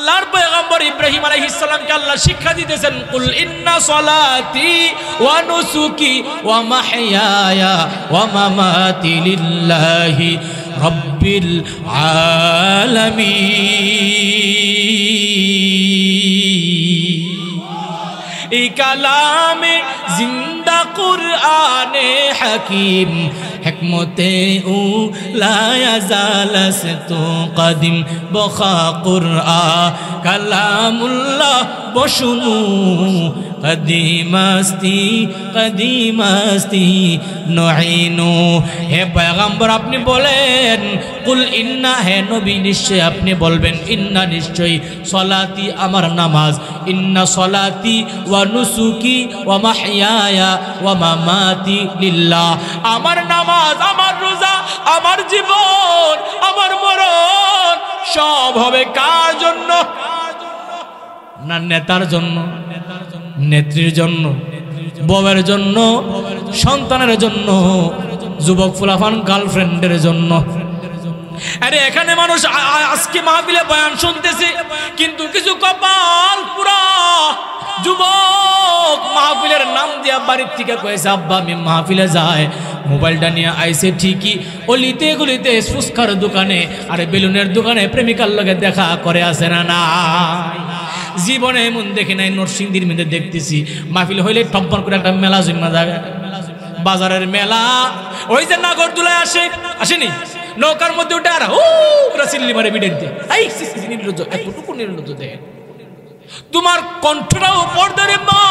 আল্লাহর পয়গম্বর ইব্রাহিম আলাইহিস সালামকে আল্লাহ শিক্ষা দিতেছেন, কুল ইন্না সলাতি ওয়া নুসুকি ওয়া মাহইয়ায়া ওয়া মামাতি লিল্লাহি রাব্বিল আলামিন। এই কালামে জিন্দা কুরআনে হাকিম হিকমতে ও লা ইয়াজালাস তো কদিম বখা কুরআন কালামুল্লাহ বশুনু কদিমাস্তি নুইনু। হে পয়গম্বর আপনি বলেন, কুল ইন্না, হে নবী নিশ্চয় আপনি বলবেন, ইন্না নিশ্চয়, সলাতি আমার নামাজ, ইন্না সলাতি ওয়া নুসুকি ওয়া মাহইয়ায়া ওয়া মামাতি লিল্লাহ, আমার নামাজ, আমার রোজা, আমার জীবন, আমার মরণ সব হবে কার জন্য? না নেতার জন্য, নেত্রীর জন্য, বউয়ের জন্য, সন্তানের জন্য, যুবক ফুলাফান গার্লফ্রেন্ডের জন্য। আরে এখানে মানুষ আজকে মাহফিলে বয়ান শুনতেছে, কিন্তু কিছু কপাল পুরা যুবক মাহফিলের নাম দিয়া বাড়ির থেকে কয়েছে আব্বা আমি মাহফিলে যাই, মোবাইলটা নিয়ে আইসে ঠিকই, অলিতে গলিতে ফুচকার দোকানে আর বেলুনের দোকানে প্রেমিকার লগে দেখা করে আসে না না জীবনে এমন দেখে নাই। নরসিংদীর মধ্যে দেখতেছি মাহফিল হইলে টম্পন করে একটা মেলা জমা জায়গা, বাজারের মেলা, ওই যে নাগরদোলায় আসেনি, নৌকার মধ্যে উঠে আর চিল্লি মারে বিডের দিয়ে, এতটুকু নির্লজ্জ দেখে। তোমার কণ্ঠটা উপর ধরে মা,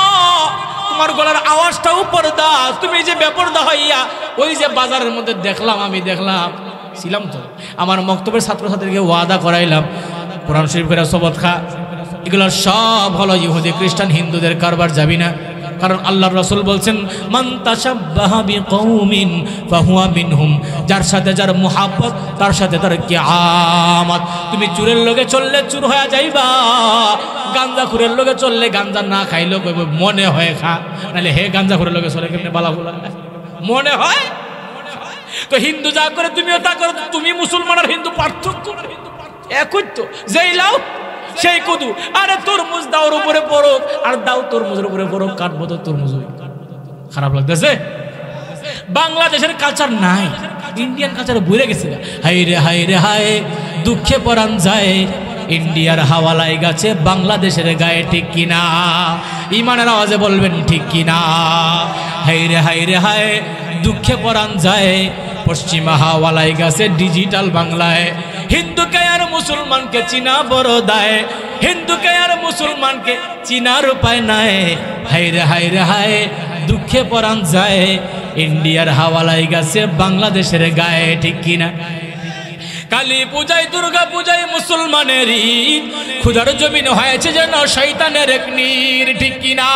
তোমার গলার আওয়াজটা উপর দা, তুমি যে বেপরদা হইয়া ওই যে বাজারের মধ্যে দেখলাম, আমি দেখলাম ছিলাম তো, আমার মক্তবের ছাত্রছাত্রীকে ওয়াদা করাইলাম কোরআন শরীফ করে সবত খা, এগুলো সব হলো ইহুদি খ্রিস্টান হিন্দুদের কারবার, যাবি না। কারণ আল্লাহর রাসূল বলছেন, মান তাশাব্বাহা বিকওমিন ফাহুয়া মিনহুম, যার সাথে যার মুহাব্বত তার সাথে তার কিয়ামত। তুমি চুরের লগে চললে চুর হয়ে যাইবা, গাঞ্জাখুরের লগে চললে গাঞ্জা না খাইলেও কইব মনে হয় খা, নাহলে হে গাঞ্জাখুরের লগে চলে কেমনে বালা বলা মনে হয়। তো হিন্দু যা করে তুমিও তা করো, তুমি মুসলমান আর হিন্দু পার্থক্য একই তো, যেই লাও সেই কদু। আরে তরমুজ দাওর উপরে পড়ুক আর দাও তরমুজের উপরে পড়ুক, কাটবো তো তরমুজ। খারাপ লাগতেছে? বাংলাদেশের কালচার নাই, ইন্ডিয়ান কালচার ভুলে গেছে। হাই রে হাই রে হায়, দুঃখে পরাণ যায়, ইন্ডিয়ার হাওয়ালাই গাছে বাংলাদেশের গায়ে, ঠিক কিনা? ইমানের আওয়াজে বলবেন ঠিক কিনা? হাই রে হাই রে হায়, দুঃখে পরাণ যায়, পশ্চিমা হাওয়ালাই গাছে ডিজিটাল বাংলায়। হিন্দুকে আর মুসলমানকে চিনা বড় দায়, হিন্দুকে আর মুসলমানকে চিনার উপায় নাই। হাইরে হাইরে হায়, দুঃখে পরাণ যায়, ইন্ডিয়ার হাওয়ালাই গাছে বাংলাদেশের গায়ে, ঠিক কিনা? কালী পূজায় দুর্গা পূজায় মুসলমানের ঈদ, ক্ষুধার জমিন হয়েছে যেন শয়তানের এক নীর, ঠিক কিনা?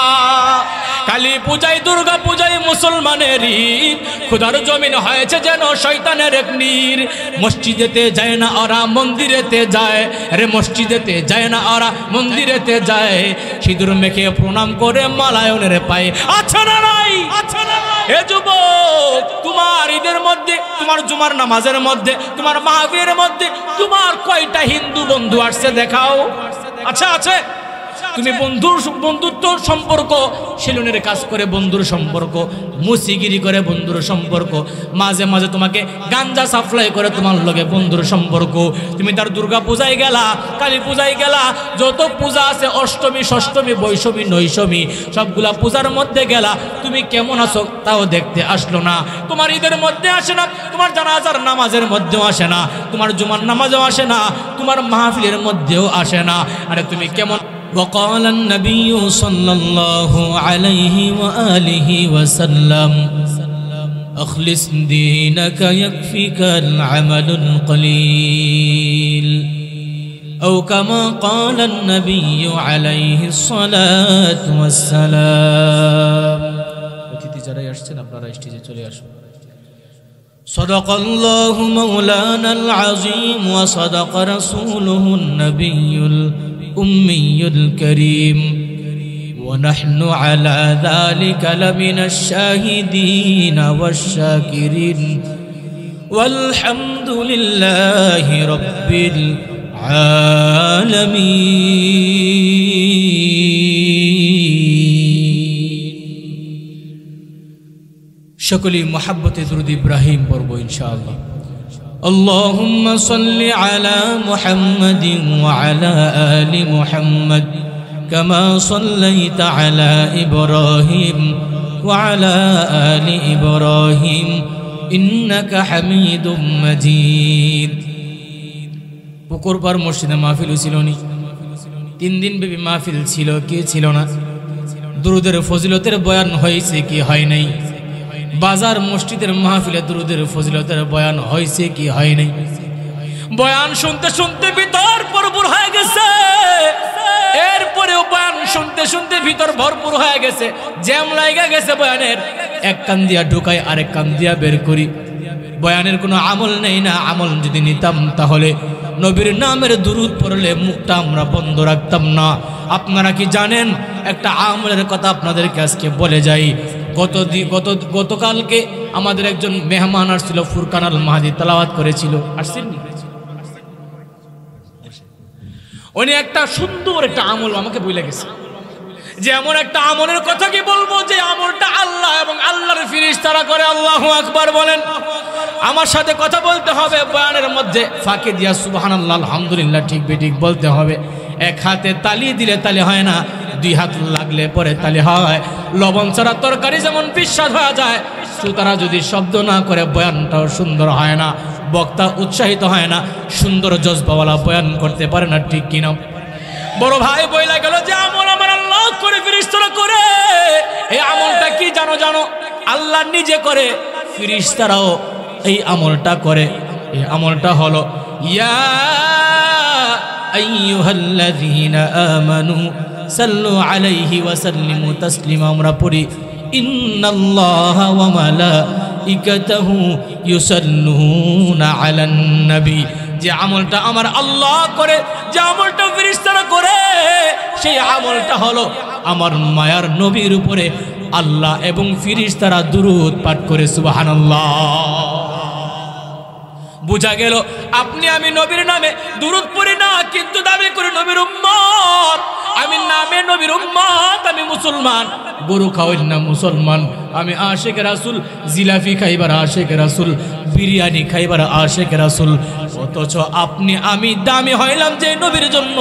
কালী পূজায় দুর্গা পূজায় মুসলমানের ঈদ, ক্ষুধার জমিন হয়েছে যেন শয়তানের এক নীর। মসজিদেতে যায় না ওরা মন্দিরেতে যায়, আরে মসজিদেতে যায় না ওরা মন্দিরেতে যায়, সিঁদুর মেখে প্রণাম করে মালায়নের পায়ে। আচ্ছা না নাই? হে যুবক, তোমার ঈদের মধ্যে, তোমার জুমার নামাজের মধ্যে, তোমার মাহফিলের মধ্যে তোমার কয়টা হিন্দু বন্ধু আসছে দেখাও? আচ্ছা আছে? তুমি বন্ধুত্ব সম্পর্ক, সেলুনের কাজ করে বন্ধুর সম্পর্ক, মুসিগিরি করে বন্ধুর সম্পর্ক, মাঝে মাঝে তোমাকে গাঞ্জা সাপ্লাই করে তোমার লগে বন্ধুর সম্পর্ক। তুমি তার দুর্গা পূজায় গেলা, কালী পূজায় গেলা, যত পূজা আছে অষ্টমী ষষ্ঠমী বৈষমী নৈষমী সবগুলা পূজার মধ্যে গেলা, তুমি কেমন আছো তাও দেখতে আসলো না। তোমার ঈদের মধ্যে আসে না, তোমার জানাজার নামাজের মধ্যেও আসে না, তোমার জুমার নামাজেও আসে না, তোমার মাহফিলের মধ্যেও আসে না। আরে তুমি কেমন? وقال النبي صلى الله عليه وآله وسلم أخلص دينك يكفيك العمل القليل أو كما قال النبي عليه الصلاة والسلام. صدق الله مولانا العظيم وصدق رسوله النبي الأمي الكريم ونحن على ذلك لمن الشاهدين والشاكرين والحمد لله رب সকলেই মহাব্বতে দুরূদ ইব্রাহিম পড়ব ইনশাআল্লাহ। আল্লাহুম্মা সাল্লি আলা মুহাম্মাদিন ওয়া আলা আলি মুহাম্মাদ কামা সাল্লাইতা আলা ইব্রাহিম ওয়া আলা আলি ইব্রাহিম ইন্নাকা হামিদুম মাজিদ। পুকুরপাড় মসজিদে মাহফিল ছিল নি, 3 দিন ব্যাপী মাহফিল ছিল, কি ছিল না? দুরূদের ফজিলতের বয়ান হয়েছে কি হয় নাই? বাজার মসজিদের মাহফিলে দুরূদের ফজিলতের বয়ান হয়েছে কি হয় নাই? বয়ান শুনতে শুনতে ভিতর ভরপুর হয়ে গেছে, এরপরেও বয়ান শুনতে শুনতে ভিতর ভরপুর হয়ে গেছে, জ্যাম লাগা গেছে বয়ানের। এক কান দিয়া ঢুকাই আরেক কান দিয়া বের করি। বয়ানের কোনো আমল নেই না। আমল যদি নিতাম তাহলে নবীর নামের দুরূদ পড়লে মুখটা আমরা বন্ধ রাখতাম না। আপনারা কি জানেন? একটা আমলের কথা আপনাদেরকে আজকে বলে যাই। গতকালকে আমাদের একজন মেহমান আসছিল, ফুরকান আল মাহাদি তেলাওয়াত করেছিল। আসছেন? উনি একটা সুন্দর একটা আমল আমাকে বলে গেছে, যে এমন একটা আমলের কথা কি বলবো যে আমলটা আল্লাহ এবং আল্লাহর ফেরেশতারা করে। আল্লাহু আকবার বলেন। আমার সাথে কথা বলতে হবে, বয়ানের মধ্যে ফাঁকে দিয়া সুবহানাল্লাহ আলহামদুলিল্লাহ ঠিক বেঠিক বলতে হবে। এক হাতে তালি দিলে তালি হয় না, 2 হাত লাগলে পরে তালি হয়। লবণ ছাড়া তরকারি যেমন বিস্বাদ হয়ে যায়, শ্রোতারা যদি শব্দ না করে বয়ানটাও সুন্দর হয় না, বক্তা উৎসাহিত হয় না, সুন্দর জজবাওয়ালা বয়ান করতে পারে না, ঠিক কিনা? বড় ভাই বইলা গেল যে আমল আমার আল্লাহ করে, ফেরেশতারা করে। এই আমলটা কি জানো? আল্লাহ নিজে করে, ফেরেশতারাও এই আমলটা করে। এই আমলটা হলো ইয়া আইয়ুহাল্লাযীনা আমানু সাল্লু আলাইহি ওয়া সাল্লিমু তাসলিমা। আমরা পড়ি ইন্নাল্লাহা ওয়া মালাইকাতাহু ইউসাল্লুনা আলান নবী। যে আমলটা আমার আল্লাহ করে, যে আমলটা ফেরেশতারা করে, সেই আমলটা হলো আমার মায়ার নবীর উপরে আল্লাহ এবং ফেরেশতারা দুরূদ পাঠ করে। সুবহানাল্লাহ। বুঝা গেল আপনি আমি নবীর নামে দুরূদ পড়ি না, কিন্তু দাবি করি নবীর উম্মত। আমি নামে নবীর উম্মত, আমি মুসলমান। গরু খাওয়াই না মুসলমান, আমি আশিক রাসূল। জিলাফি খাইবার আশিক রাসূল, বিরিয়ানি খাইবার আশিক রাসূল। অথচ আপনি আমি দামি হইলাম যে নবীর জন্য।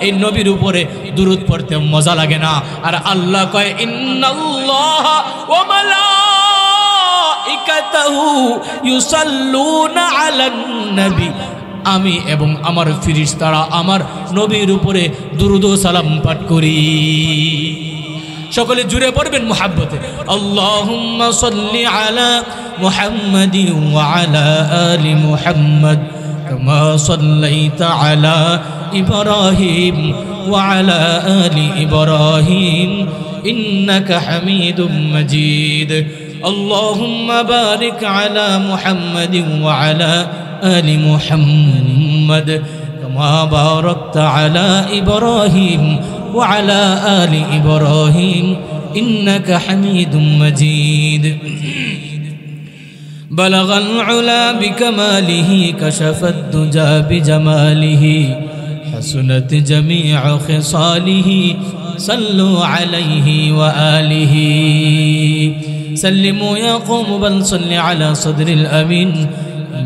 এই নবীর উপরে দুরূদ পড়তে মজা লাগে না। আর আল্লাহ কয় ইন্নাল্লাহা ওয়া মালাইকাতাহু ইউসাল্লুনা আলান নবী। আমি এবং আমার ফেরেশতারা আমার নবীর উপরে দুরূদ ও সালাম পাঠ করি। সকলে জুড়ে পড়বেন মুহাব্বতে। আল্লাহুম্মা সাল্লি আলা মুহাম্মাদিন ওয়া আলা আলি মুহাম্মাদ কামা সাল্লাইতা আলা ইব্রাহিম ওয়া আলা আলি ইব্রাহিম ইন্নাকা হামিদুম মাজিদ। আল্লাহুম্মা বারিক আলা মুহাম্মাদিন ওয়া আলা আলি মুহাম্মাদ কামা বারাকতা আলা ইব্রাহিম وعلى آل إبراهيم إنك حميد مجيد. بلغ العلا بكماله كشف الدجى بجماله حسنت جميع خصاله صلوا عليه وآله. سلموا يا قوم بل صل على صدر الأمين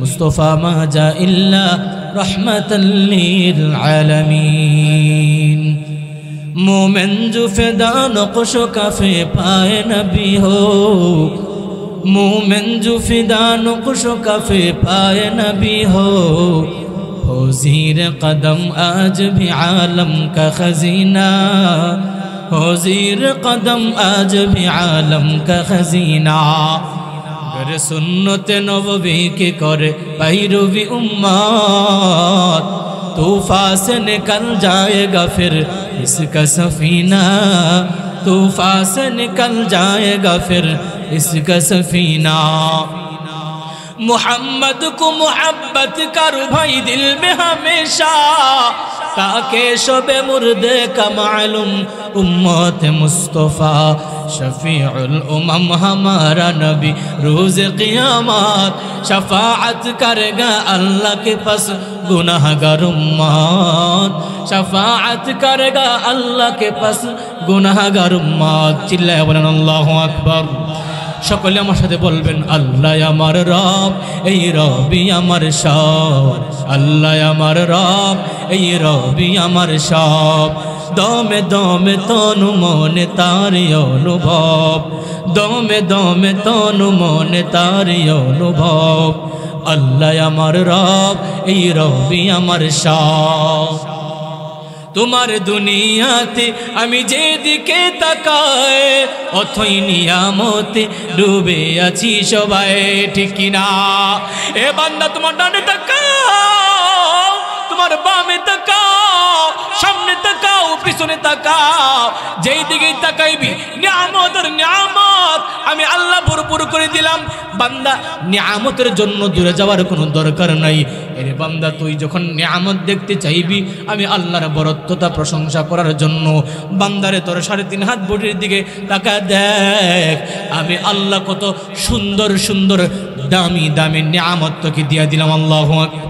مصطفى ما جاء إلا رحمة للعالمين. मोमिन जो फिदा नक़्श कफ़े पाए नबी हो, मोमिन जो फिदा नक़्श कफ़े पाए नबी हो ज़ीर कदम आज भी आलम का खजीना, हो ज़ीर कदम आज भी आलम का खजीना। गर सुन्नत नबवी के करे पैरवी उम्मत, तूफ़ान से निकल जाएगा फिर इसका सफीना, तूफ़ान से निकल जाएगा फिर इसका सफीना। मोहम्मद को मोहब्बत कर भाई दिल में हमेशा, ताके शबे मुर्दे का मालूम उम्मत मुस्तफ़ा शफीउल उमम हमारा नबी रोज़ क़ियामत शफाअत करेगा अल्लाह के पास गुनाहगार उम्मत शफाअत करेगा अल्लाह के पास गुनाहगार उम्मत चिल्लाए बोलेन अल्लाहु अकबर সকলে আমার সাথে বলবেন আল্লাহ আমার রব এই রবি আমার সব আল্লাহ আমার রব এই রবি আমার সব দমে দমে তনু মনে তারি অনুভব দমে দমে তনু মনে তারি অনুভব আল্লাহ আমার রব এই রবি আমার সব তোমার দুনিয়াতে আমি যেদিকে তাকাই অথই নিয়ামতে ডুবে আছি সবাই ঠিক কি না এ বান্দা তোমার ডানে তাকাও তোমার বামে তাকাও সামনে তাকাও পিছনে তাকাও যেই দিকে তাকাইবি নিয়ামত আর নিয়ামত আমি আল্লাহ ভরপুর করে দিলাম বান্দা নিয়ামতের জন্য দূরে যাওয়ার কোনো দরকার নাই এরে বান্দা তুই যখন নিয়ামত দেখতে চাইবি আমি আল্লাহর বরত্বতা প্রশংসা করার জন্য বান্দারে তোর 3.5 হাত বডির দিকে তাকা দেখ আমি আল্লাহ কত সুন্দর সুন্দর দামি দামি নিয়ামত তোকে দিয়া দিলাম আল্লাহু আকবার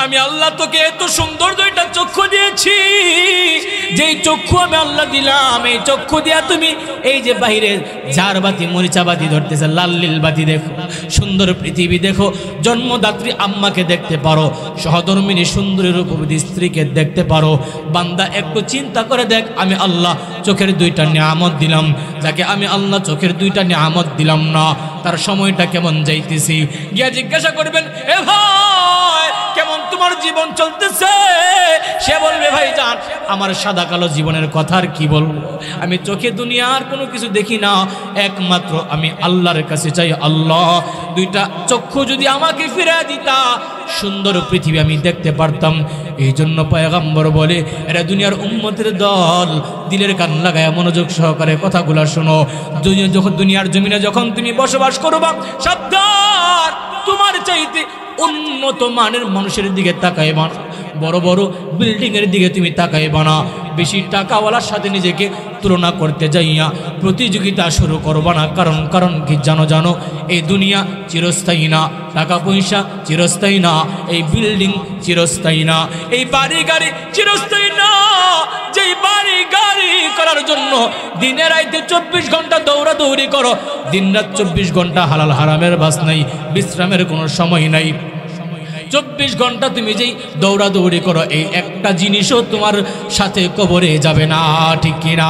আমি আল্লাহ তোকে এত সুন্দর দুইটা চক্ষু দিয়েছি যেই চক্ষু আমি আল্লাহ দিলাম এই চক্ষু দিয়া তুমি এই যে বাইরে ঝাড়বাতি মরিচাবাতি ধরতেছে লাল নীল বাতি দেখো সুন্দর পৃথিবী দেখো জন্মদাত্রী আম্মাকে দেখতে পারো সহধর্মিনী সুন্দরী রূপবতী স্ত্রীকে দেখতে পারো বান্দা একটু চিন্তা করে দেখ আমি আল্লাহ চোখের দুইটা নিয়ামত দিলাম যাকে আমি আল্লাহ চোখের দুইটা নিয়ামত দিলাম না তার সময়টা কেমন যাইতেছি গিয়া জিজ্ঞাসা করবেন এ ভাই কেমন তোমার জীবন চলতেছে সে বলবে ভাইজান আমার সাদা কালো জীবনের কথা আর কি বলবো আমি চোখে দুনিয়ার কোনো কিছু দেখি না একমাত্র আমি আল্লাহর কাছে চাই আল্লাহ দুইটা চক্ষু যদি আমাকে ফিরিয়ে দিতা সুন্দর পৃথিবী আমি দেখতে পারতাম এই জন্য পয়গম্বর বলে এরা দুনিয়ার উম্মতের দল দিলের কান লাগায় মনোযোগ সহকারে কথাগুলো শোনো যখন দুনিয়ার জমিনে যখন তুমি বসবাস করবা সাবধান তোমার চাইতে উন্নত মানের মানুষের দিকে তাকাইবা না বড় বড় বিল্ডিং এর দিকে তুমি তাকাইবা না বেশি টাকাওয়ালার সাথে নিজেকে তুলনা করতে যাইয়া প্রতিযোগিতা শুরু করবা না কারণ কি জানো এই দুনিয়া চিরস্থায়ী না টাকা পয়সা চিরস্থায়ী না এই বিল্ডিং চিরস্থায়ী না এই বাড়ি গাড়ি চিরস্থায়ী না যেই বাড়ি গাড়ি করার জন্য দিনে রাতে 24 ঘন্টা দৌড়াদৌড়ি করো দিনরাত 24 ঘন্টা হালাল হারামের বাস নাই বিশ্রামের কোনো সময় নাই 24 ঘন্টা তুমি যেই দৌড়াদৌড়ি করো এই একটা জিনিসও তোমার সাথে কবরে যাবে না ঠিক কি না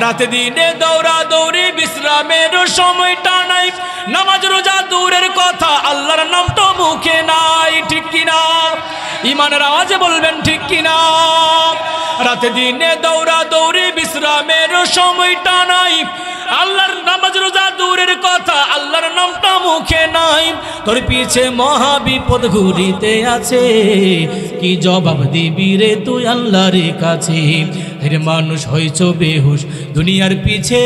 রাতে দিনে দৌড়াদৌড়ি বিশ্রামের সময়টা নাই নামাজ রোজা দূরের কথা আল্লাহর নামটা মুখে নাই ঠিক কি না ঈমানের আওয়াজে বলবেন ঠিক কি না রাতে দিনে দৌড়াদৌড়ি বিশ্রামের সময়টা নাই আল্লাহর নামাজ রোজা দূরের কথা আল্লাহর নামটা মুখে নাই তোর পিছে মহা বিপদ ঘুরিতে আছে কি জবাব দিবি রে তুই আল্লাহর কাছে হে মানুষ হইছ বেহুশ দুনিয়ার পিছে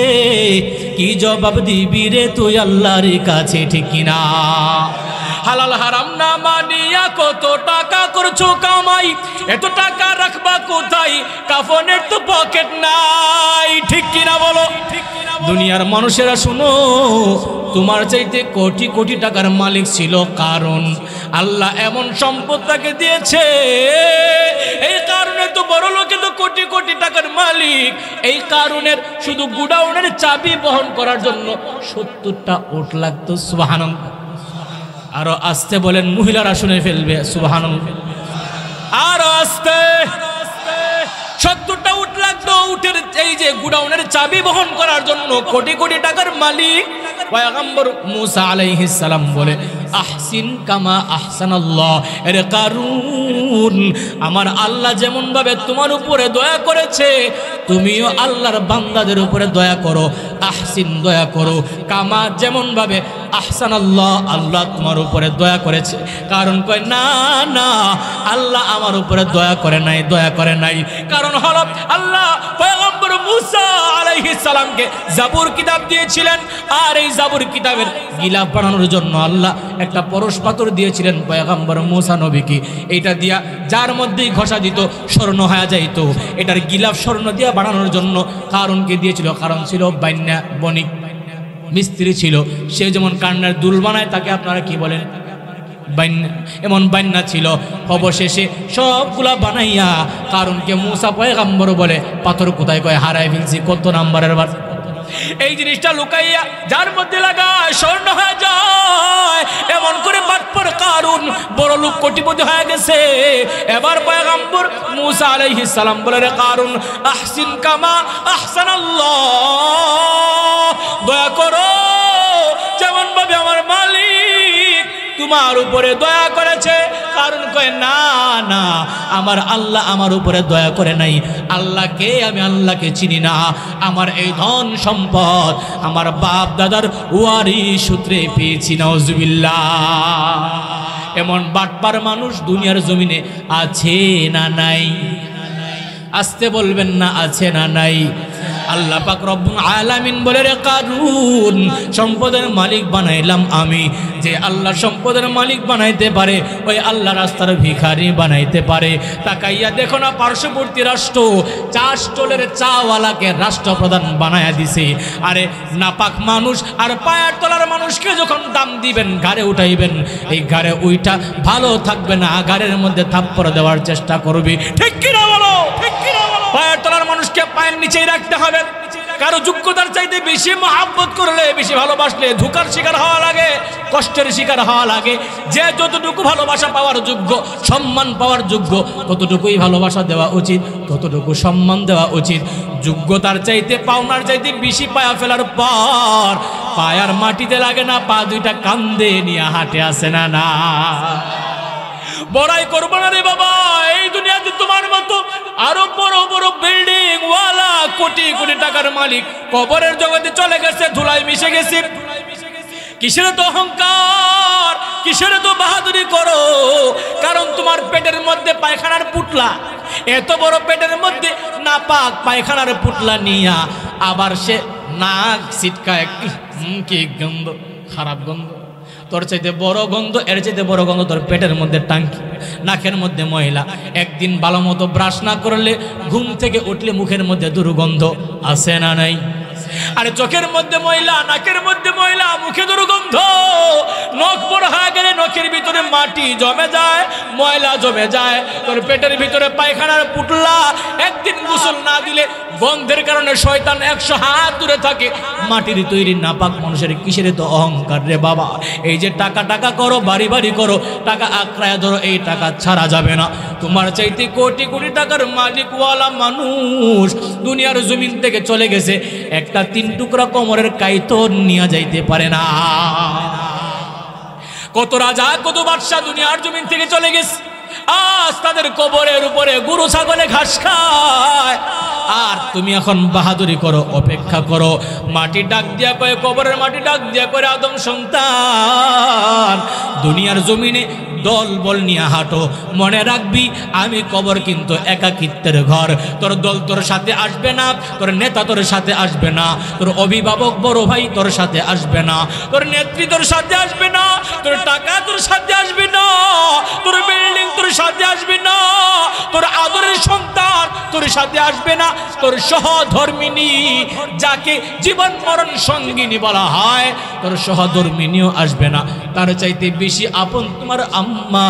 কি জবাব দিবি রে তুই আল্লাহর কাছে ঠিক কি না হালাল হারাম না মানিয়া কত টাকা করছো কামাই এত টাকা রাখবা কোথায় কাফনের তো পকেট নাই ঠিক কি না বলো দুনিয়ার মানুষেরা শুনো তোমার চাইতে কোটি কোটি টাকার মালিক ছিল কারণ আল্লাহ এমন সম্পদ তাকে দিয়েছে এই কারণে তো বড় লোকে তো কোটি কোটি টাকার মালিক এই কারণের শুধু গুডাউনের চাবি বহন করার জন্য 70টা উট লাগতো সুবহানাল্লাহ আরো আস্তে বলেন মহিলারা শুনে ফেলবে সুবহানাল্লাহ আরো আস্তে 70টা উট লাগতো উটের এই যে গুডাউনের চাবি বহন করার জন্য কোটি কোটি টাকার মালিক পয়গম্বর মুসা আলাইহিস সালাম বলে আহসিন কামা আহসানাল্লাহ এরে কারুন আমার আল্লাহ যেমন ভাবে তোমার উপরে দয়া করেছে তুমিও আল্লাহর বান্দাদের উপরে দয়া করো আহসিন দয়া করো কামা যেমন ভাবে আহসানাল্লাহ আল্লাহ তোমার উপরে দয়া করেছে কারণ কয় না না আল্লাহ আমার উপরে দয়া করে নাই কারণ হলো আল্লাহ পয়গম্বর মুসা আলাইহিস সালামকে জাবুর কিতাব দিয়েছিলেন আর এই জাবুর কিতাবের গিলাফ বানানোর জন্য আল্লাহ একটা পরশ পাথর দিয়েছিলেন পয়গম্বর মুসা নবীকে। এইটা দিয়া যার মধ্যেই ঘষা দিত স্বর্ণ হয়ে যাইতো। এটার গিলাফ স্বর্ণ দিয়া বানানোর জন্য কারণকে দিয়েছিল। কারণ ছিল বান্যা বণিক মিস্ত্রি ছিল, সে যেমন কান্নার দুল বানায় তাকে আপনারা কি বলেন? বান্যা। এমন বান্যা ছিল। অবশেষে সবগুলা বানাইয়া কারণকে মুসা পয়গম্বর বলে পাথর কোথায় কয় হারাই ফেলছি, কত নাম্বারের বার। এই জিনিসটা লুকাইয়া যার মধ্যে লাগায় স্বর্ণ হয়ে যায়। এমন করে বাটপর কারুন বড় লোক কোটিপতি হয়ে গেছে। এবার পয়গম্বর মুসা আলাইহিস সালাম বলে, রে কারুন, আহসিন কামা আহসানাল্লাহ, দয়া করো যেমন ভাবে আমার মালিক তোমার উপরে দয়া করেছে। কারণ কয় না না, আমার আল্লাহ আমার উপরে দয়া করে নাই। আল্লাহকে আমি আল্লাহকে চিনি না। আমার এই ধন সম্পদ আমার বাপ দাদার ওয়ারিশ সূত্রে পেয়েছি। নাউজুবিল্লাহ। এমন বাটপার মানুষ দুনিয়ার জমিনে আছে না নাই? আসতে বলবেন না, আছে না নাই? আল্লাহ পাক রব্বুল আলামিন বলে, রে কারুন, সম্পদের মালিক বানাইলাম আমি। যে আল্লাহ সম্পদের মালিক বানাইতে পারে ওই আল্লাহ রাস্তার ভিখারি বানাইতে পারে। তাকাইয়া দেখো না পার্শ্ববর্তী রাষ্ট্র চা স্টলের চাওয়ালাকে রাষ্ট্রপ্রধান বানায়া দিছে। আরে নাপাক মানুষ আর পায়ের তলার মানুষকে যখন দাম দিবেন, ঘাড়ে উঠাইবেন, এই ঘাড়ে উইটা ভালো থাকবে না, ঘাড়ের মধ্যে থাপ্পড় দেওয়ার চেষ্টা করবে। ঠিক কিনা বলো? ঠিক কিনা বলো? পায়ের তলার মানুষকে পায়ের নিচেই রাখতে হবে। কারো যোগ্যতার চাইতে বেশি মহাব্বত করলে, বেশি ভালোবাসলে ধোঁকার শিকার হওয়া লাগে, কষ্টের শিকার হওয়া লাগে। যে যতটুকু ভালোবাসা পাওয়ার যোগ্য, সম্মান পাওয়ার যোগ্য, ততটুকুই ভালোবাসা দেওয়া উচিত, ততটুকু সম্মান দেওয়া উচিত। যোগ্যতার চাইতে পাওনার চাইতে বেশি পায়া ফেলার পর পায়ার মাটিতে লাগে না, পা দুইটা কান্দে নিয়ে হাঁটে আসে না। না বড়াই করবো না রে বাবা। এই দুনিয়াতে তোমার মতো আরো বড় বড় বিল্ডিং ওয়ালা কোটি কোটি টাকার মালিক কবরের জগতে চলে গেছে, ধুলায় মিশে গেছে। কিসের তো অহংকার, কিসের তো বাহাদুরি করো? কারণ তোমার পেটের মধ্যে পায়খানার পুটলা, এত বড় পেটের মধ্যে নাপাক পায়খানার পুটলা নিয়া আবার সে নাক ছিটকায়, কি গন্ধ, খারাপ গন্ধ। তোর চাইতে বড় গন্ধ, এর চাইতে বড় গন্ধ তোর পেটের মধ্যে টাঙ্কি, নাকের মধ্যে ময়লা। একদিন ভালো মতো ব্রাশ না করলে ঘুম থেকে উঠলে মুখের মধ্যে দুর্গন্ধ আসে না নাই? আরে চোখের মধ্যে ময়লা, নাকের মধ্যে ময়লা, মুখে দুর্গন্ধ। নখ বড় হয়ে গেলে নখের ভিতরে মাটি জমে যায়, ময়লা জমে যায়। তোর পেটের ভিতরে পায়খানার পুটলা, একদিন গোসল না দিলে গন্ধের কারণে শয়তান 100 হাত দূরে থাকে। মাটির তৈরি নাপাক মানুষের কিসের তো অহংকার রে বাবা? এই যে টাকা টাকা করো, বাড়ি বাড়ি করো, টাকা আঁকড়ায় ধরো, এই টাকা ছাড়া যাবে না। তোমার চাইতে কোটি কোটি টাকার মালিকওয়ালা মানুষ দুনিয়ার জমিন থেকে চলে গেছে, একটা 3 টুকরা কোমরের কাইতন নিয়ে যাইতে পারে না। কত রাজা কত বাদশা দুনিয়ার জমিন থেকে চলে গেছে, আজ তাদের কবরের উপরে গরু ছাগলে ঘাস খায়। আর তুমি এখন বাহাদুরি করো, অপেক্ষা করো। মাটি ডাক দিয়া কয়ে, কবরের মাটি ডাক দিয়া করে, আদম সন্তান দুনিয়ার জমিনে দল বল নিয়ে হাঁটো। মনে রাখবি আমি কবর কিন্তু একাকিত্বের ঘর। তোর দল তোর সাথে আসবে না, তোর নেতা তোর সাথে আসবে না, তোর অভিভাবক বড় ভাই তোর সাথে আসবে না, তোর নেত্রী তোর সাথে আসবে না, তোর টাকা তোর সাথে আসবে না, তোর বিল্ডিং তোর সাথে আসবে না, তোর আদরের সন্তান তোর সাথে আসবে না, তোর সহধর্মিনী যাকে জীবন মরণ সঙ্গিনী বলা হয় তোর সহধর্মিনীও আসবে না। তার চাইতে বেশি আপন তোমার আম্মা।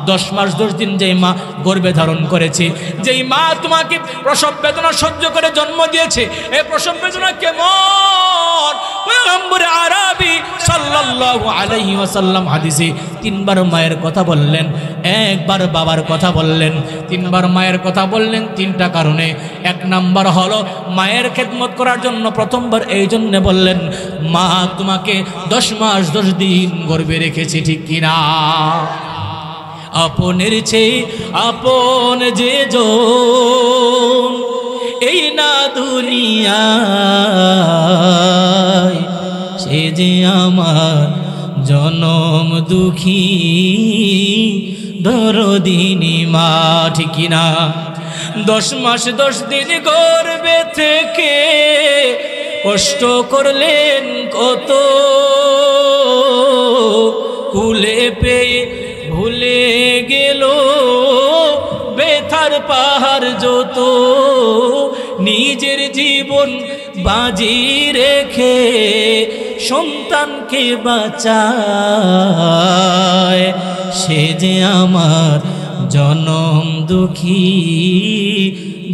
10 মাস 10 দিন যেই মা গর্ভে ধারণ করেছে, যেই মা তোমাকে প্রসব বেদনা সহ্য করে জন্ম দিয়েছে, এই প্রসব বেদনা কেমন? পয়গম্বর আরবি সাল্লাল্লাহু আলাইহি ওয়াসাল্লাম হাদিসে 3 বার মায়ের কথা বললেন, 1 বার বাবার কথা বললেন, 3 বার মায়ের কথা বললেন 3টা কারণে। 1 নাম্বার হলো মায়ের খেদমত করার জন্য। প্রথমবার এই জন্য বললেন, মা তোমাকে 10 মাস 10 দিন গর্ভে রেখেছে, ঠিক কিনা? আপনের চেয়ে আপন যে জন এই না দুনিয়ায়, সে যে আমার জনম দুঃখী দরদিনী মা, ঠিক কিনা? 10 মাস 10 দিন গর্ভে থেকে কষ্ট করলেন কত, কুলে পেয়ে ভুলে গেল ব্যথার পাহাড় যত, নিজের জীবন বাজি রেখে সন্তানকে বাঁচায়, সে যে আমার জনম দুঃখী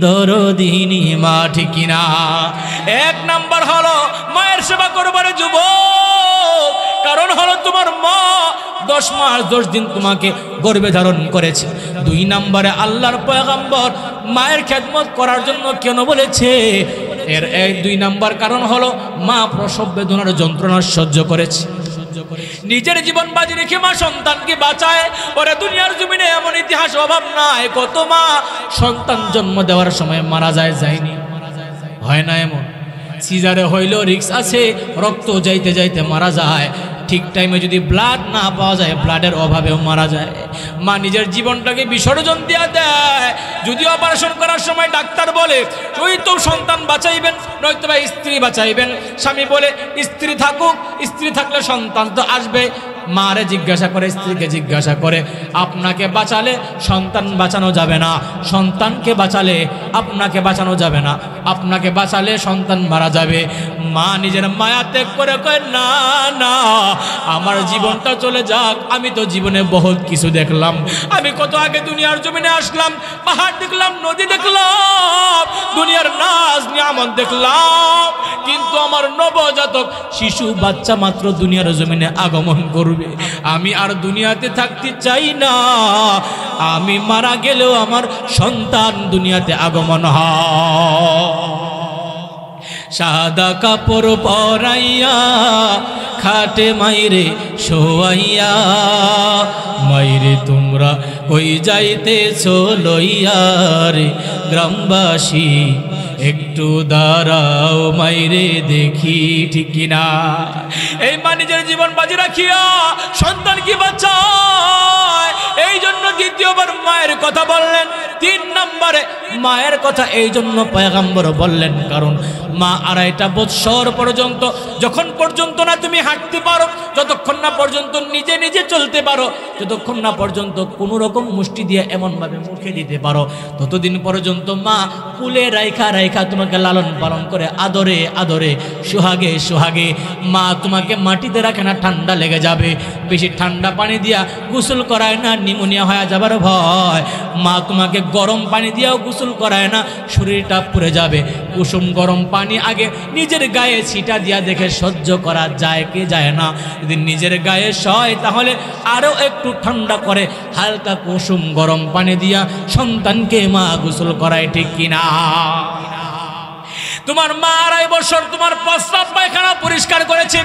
দরদিনী মা। ঠিক কিনা? এক নাম্বার হলো মায়ের সেবা করবার যুবক, কারণ হলো তোমার মা 10 মাস 10 দিন তোমাকে গর্ভে ধারণ করেছে। 2 নম্বরে আল্লাহর পয়গম্বর মায়ের খেদমত করার জন্য কেন বলেছে? এর 2 নম্বর কারণ হলো মা প্রসব বেদনার যন্ত্রণা সহ্য করেছে, নিজের জীবন বাজি রেখে মা সন্তানকে বাঁচায়। ওরে দুনিয়ার জমিনে এমন ইতিহাস অভাব নাই, কত মা সন্তান জন্ম দেওয়ার সময় মারা যায়, যায়নি? হয় না এমন? সিজারে হইলেও রিস্ক আছে, রক্ত যাইতে যাইতে মারা যায়। ঠিক টাইমে যদি ব্লাড না পাওয়া যায়, ব্লাডের অভাবেও মারা যায়। মা নিজের জীবনটাকে বিসর্জন দিয়ে দেয়। যদি অপারেশন করার সময় ডাক্তার বলে ওই তো সন্তান বাঁচাইবেন, নয়তো বা স্ত্রী বাঁচাইবেন, স্বামী বলে স্ত্রী থাকুক, স্ত্রী থাকলে সন্তান তো আসবে। মারে জিজ্ঞাসা করে, স্ত্রীকে জিজ্ঞাসা করে, আপনাকে বাঁচালে সন্তান বাঁচানো যাবে না, সন্তানকে বাঁচালে আপনাকে বাঁচানো যাবে না, আপনাকে বাঁচালে সন্তান মারা যাবে। মা নিজের মায়া ত্যাগ করে কয়, না না, আমার জীবনটা চলে যাক, আমি তো জীবনে বহুত কিছু দেখলাম, আমি কত আগে দুনিয়ার জমিনে আসলাম, পাহাড় দেখলাম, নদী দেখলাম, দুনিয়ার নাজ নিয়ামত দেখলাম, কিন্তু আমার নবজাতক শিশু বাচ্চা মাত্র দুনিয়ার জমিনে আগমন করবে, আমি আর দুনিয়াতে থাকতে চাই না, আমি মারা গেলেও আমার সন্তান দুনিয়াতে আগমন হয়। সাদা কাপড় পরাইয়া খাটে মাইরে শোয়াইয়া, মাইরে তোমরা কই যাইতেছ লইয়া রে গ্রামবাসী, একটু দাঁড়াও মাইরে দেখি। ঠিক কিনা? এই মা নিজের জীবন বাজি রাখিয়া সন্তান কি বাঁচায়, এই জন্য দ্বিতীয়বার মায়ের কথা বললেন। 3 নম্বরে মায়ের কথা এই জন্য পয়গম্বর বললেন, কারণ মা 2.5 বৎসর পর্যন্ত, যখন পর্যন্ত না তুমি হাঁটতে পারো, যতক্ষণ না পর্যন্ত নিজে নিজে চলতে পারো, যতক্ষণ না পর্যন্ত কোনো রকম মুষ্টি দিয়ে এমনভাবে মুখে দিতে পারো, ততদিন পর্যন্ত মা কুলে রাইখা রাইখা তোমাকে লালন পালন করে, আদরে আদরে, সোহাগে সোহাগে। মা তোমাকে মাটিতে রাখে না, ঠান্ডা লেগে যাবে, বেশি ঠান্ডা পানি দিয়া গোসল করায় না, নিউমোনিয়া হয়ে যাবার ভয়। মা তোমাকে গরম পানি দিয়েও গোসল করায় না, শরীরটা পুড়ে যাবে। কুসুম গরম পানি আগে নিজের গায়ে ছিটা দিয়া দেখে সহ্য করা যায় কি যায় না, যদি নিজের গায়ে সয় তাহলে আরো একটু ঠান্ডা করে হালকা কুসুম গরম পানি দিয়া সন্তানকে মা গোসল করায়। ঠিক কিনা? তোমার মা 2.5 বছর তোমার প্রস্রাব পায়খানা পরিষ্কার করেছে,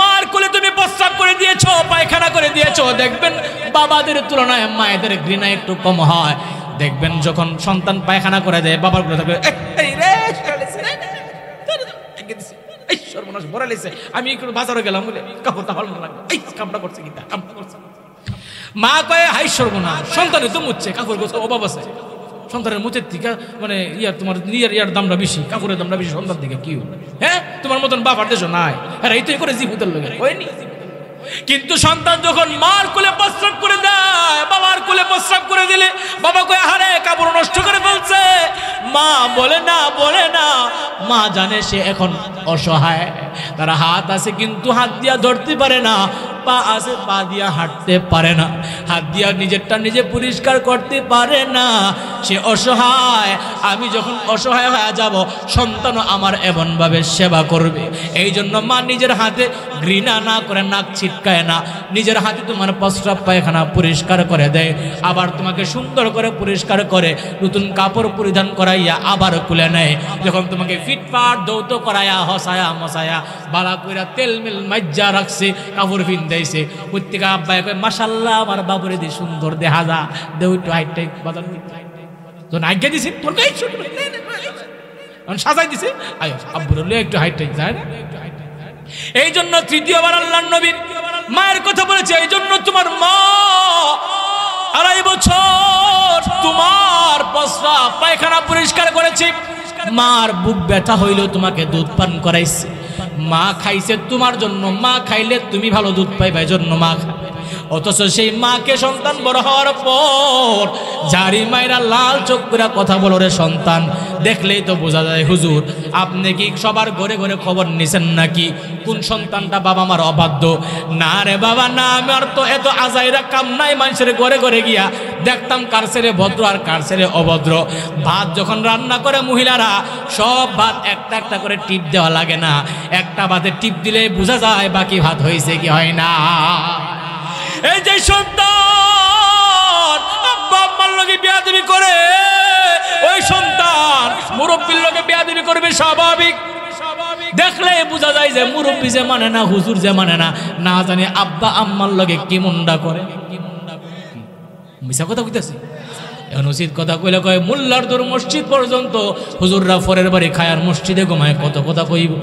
মার কোলে তুমি প্রস্রাব করে দিয়েছো, পায়খানা করে দিয়েছো। দেখবেন বাবাদের তুলনায় মায়েদের ঘৃণা একটু কম হয়। দেখবেন যখন সন্তান পায়খানা করে দেয়, বাবার কোলে থাকবে, আমি একটু বাজারে গেলাম বলে কাপড়টা ভালো লাগবে, এই কামটা করছে কি কামটা করছে। মা কয়ে হাই সর্বনাশ, সন্তানের তো মুচ্ছে, কাপড় গোছার অভাব আছে, সন্তানের মুচের থেকে মানে তোমার ইয়ার দামটা বেশি, কাপড়ের দামটা বেশি, সন্তান থেকে কি? হ্যাঁ, তোমার মতন বাবার দেশ নাই, হ্যাঁ এই তো করে জীবিতের লোকের হয়নি। কিন্তু সন্তান যখন মার কোলে প্রস্রাব করে দেয়, বাবার কোলে প্রস্রাব করে দিলে বাবা কয়ে হারে কাপড় নষ্ট করে ফেলছে, মা বলে না, বলে না, মা জানে সে এখন অসহায়, তার হাত আছে কিন্তু হাত দিয়া ধরতে পারে না, পা আছে পা দিয়া হাঁটতে পারে না, হাত দিয়া নিজেরটা নিজে পরিষ্কার করতে পারে না, সে অসহায়। আমি যখন অসহায় হয়ে যাব, সন্তানও আমার এমনভাবে সেবা করবে। এই জন্য মা নিজের হাতে ঘৃণা না করে, নাক ছিটকায় না, নিজের হাতে তোমার প্রস্রাব পায়খানা পরিষ্কার করে দেয়, আবার তোমাকে সুন্দর করে পরিষ্কার করে নতুন কাপড় পরিধান করাইয়া আবার খুলে নেয়। যখন তোমাকে ফিটফাট দৌত করাইয়া হসায়া মশায়া বালা কইরা তেল মিল মাজ্জা রাখছে, কাপড় ফিন দেয়ছে, প্রত্যেকা আব্বাই কয় মাশাআল্লাহ আমার বাবুরে দি সুন্দর দেখা যা, দেউ একটু হাইটাই বাজার তো আজ্ঞা দিছে, তোর গায়ে সাজাই দিছে, আয় আব্বুর একটু হাইটাই যায় না। এই জন্য তৃতীয়বার আল্লাহর নবী মায়ের কথা বলেছে। এই জন্য তোমার মা 2.5 বছর তোমার প্রস্রাব পায়খানা পরিষ্কার করেছে, মার বুক ব্যথা হইলেও তোমাকে দুধ পান করাইছে, মা খাইছে তোমার জন্য, মা খাইলে তুমি ভালো দুধ পাইবে জন্য মা খায়। অথচ সেই মাকে সন্তান বড় হওয়ার পর জারি মাইরা লাল চোখ করে কথা বলো রে সন্তান, দেখলেই তো বোঝা যায় হুজুর আপনি কি সবার ঘরে ঘরে খবর নিছেন নাকি কোন সন্তানটা বাবা মার অবাধ্য? না রে বাবা না, আমার তো এত আজাইরা কাম নাই মানুষের ঘরে ঘরে গিয়া দেখতাম কার ছেলে ভদ্র আর কার ছেলে অভদ্র। ভাত যখন রান্না করে মহিলারা সব ভাত একটা একটা করে টিপ দেওয়া লাগে না, একটা ভাতে টিপ দিলে বোঝা যায় বাকি ভাত হয়েছে কি হয় না। এই যে সন্তান আব্বা আম্মার লগে বিয়াদবি করে, ওই সন্তান মুরব্বির লগে বিয়াদবি করবে স্বাভাবিক। দেখলে বোঝা যায় যে মুরব্বি যে মানে না, হুজুর যে মানে না, না জানি আব্বা আম্মার লগে কি মুন্ডা করে। মিছা কথা কইতাছি, এখন উচিত কথা কইলে কয় মোল্লার দূর মসজিদ পর্যন্ত, হুজুররা ফরের বাড়ি খায়ার মসজিদে ঘুমায়, কত কথা কইব।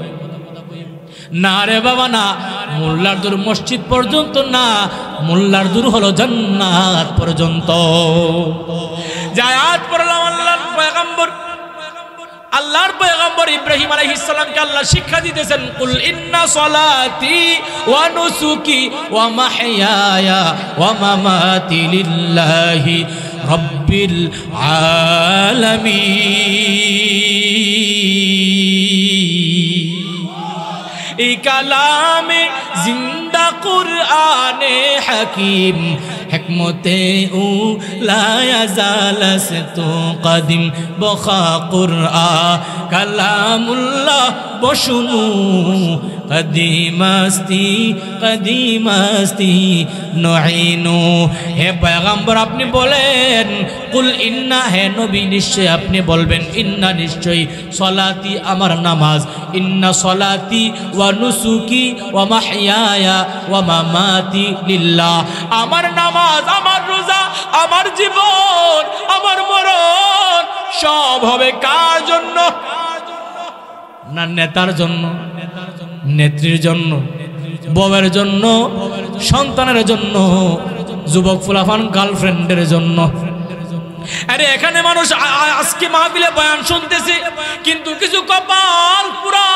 না রে বাবা না, মোল্লার দূর মসজিদ পর্যন্ত না, মোল্লার দূর হলো জান্নাত পর্যন্ত। আয়াত পড়লাম আল্লাহর পয়গম্বর ইব্রাহিম আলাইহিস সালামকে আল্লাহ শিক্ষা দিতেছেন, কুল ইন্না সলাতি ওয়া নুসুকি ওয়া মাহইয়ায়া ওয়া মামাতি লিল্লাহি রাব্বিল আলামিন। এই কালামে জিন্দা কুরআনে হাকিম, হিকমতে ও লা ইয়াজালাস তো কদিম বখা কুরআন কালামুল্লাহ বশুনু কদিমাস্তি কদিমাস্তি নুইনু। হে পয়গম্বর আপনি বলেন, কুল ইন্না, হে নবী নিশ্চয় আপনি বলবেন, ইন্না নিশ্চয়, সলাতি আমার নামাজ, ইন্না সলাতি ওয়া নুসুকি ওয়া মাহইয়ায়া ওয়া মামাতি লিল্লাহ, আমার নামাজ, আমার রোজা, আমার জীবন, আমার মরণ সব হবে কার জন্য? না নেতার জন্য, নেত্রীর জন্য, বউয়ের জন্য, সন্তানের জন্য, যুবক ফুলাফান গার্লফ্রেন্ডের জন্য। আরে এখানে মানুষ আজকে মাহফিলে বয়ান শুনতেছে, কিন্তু কিছু কপাল পুরা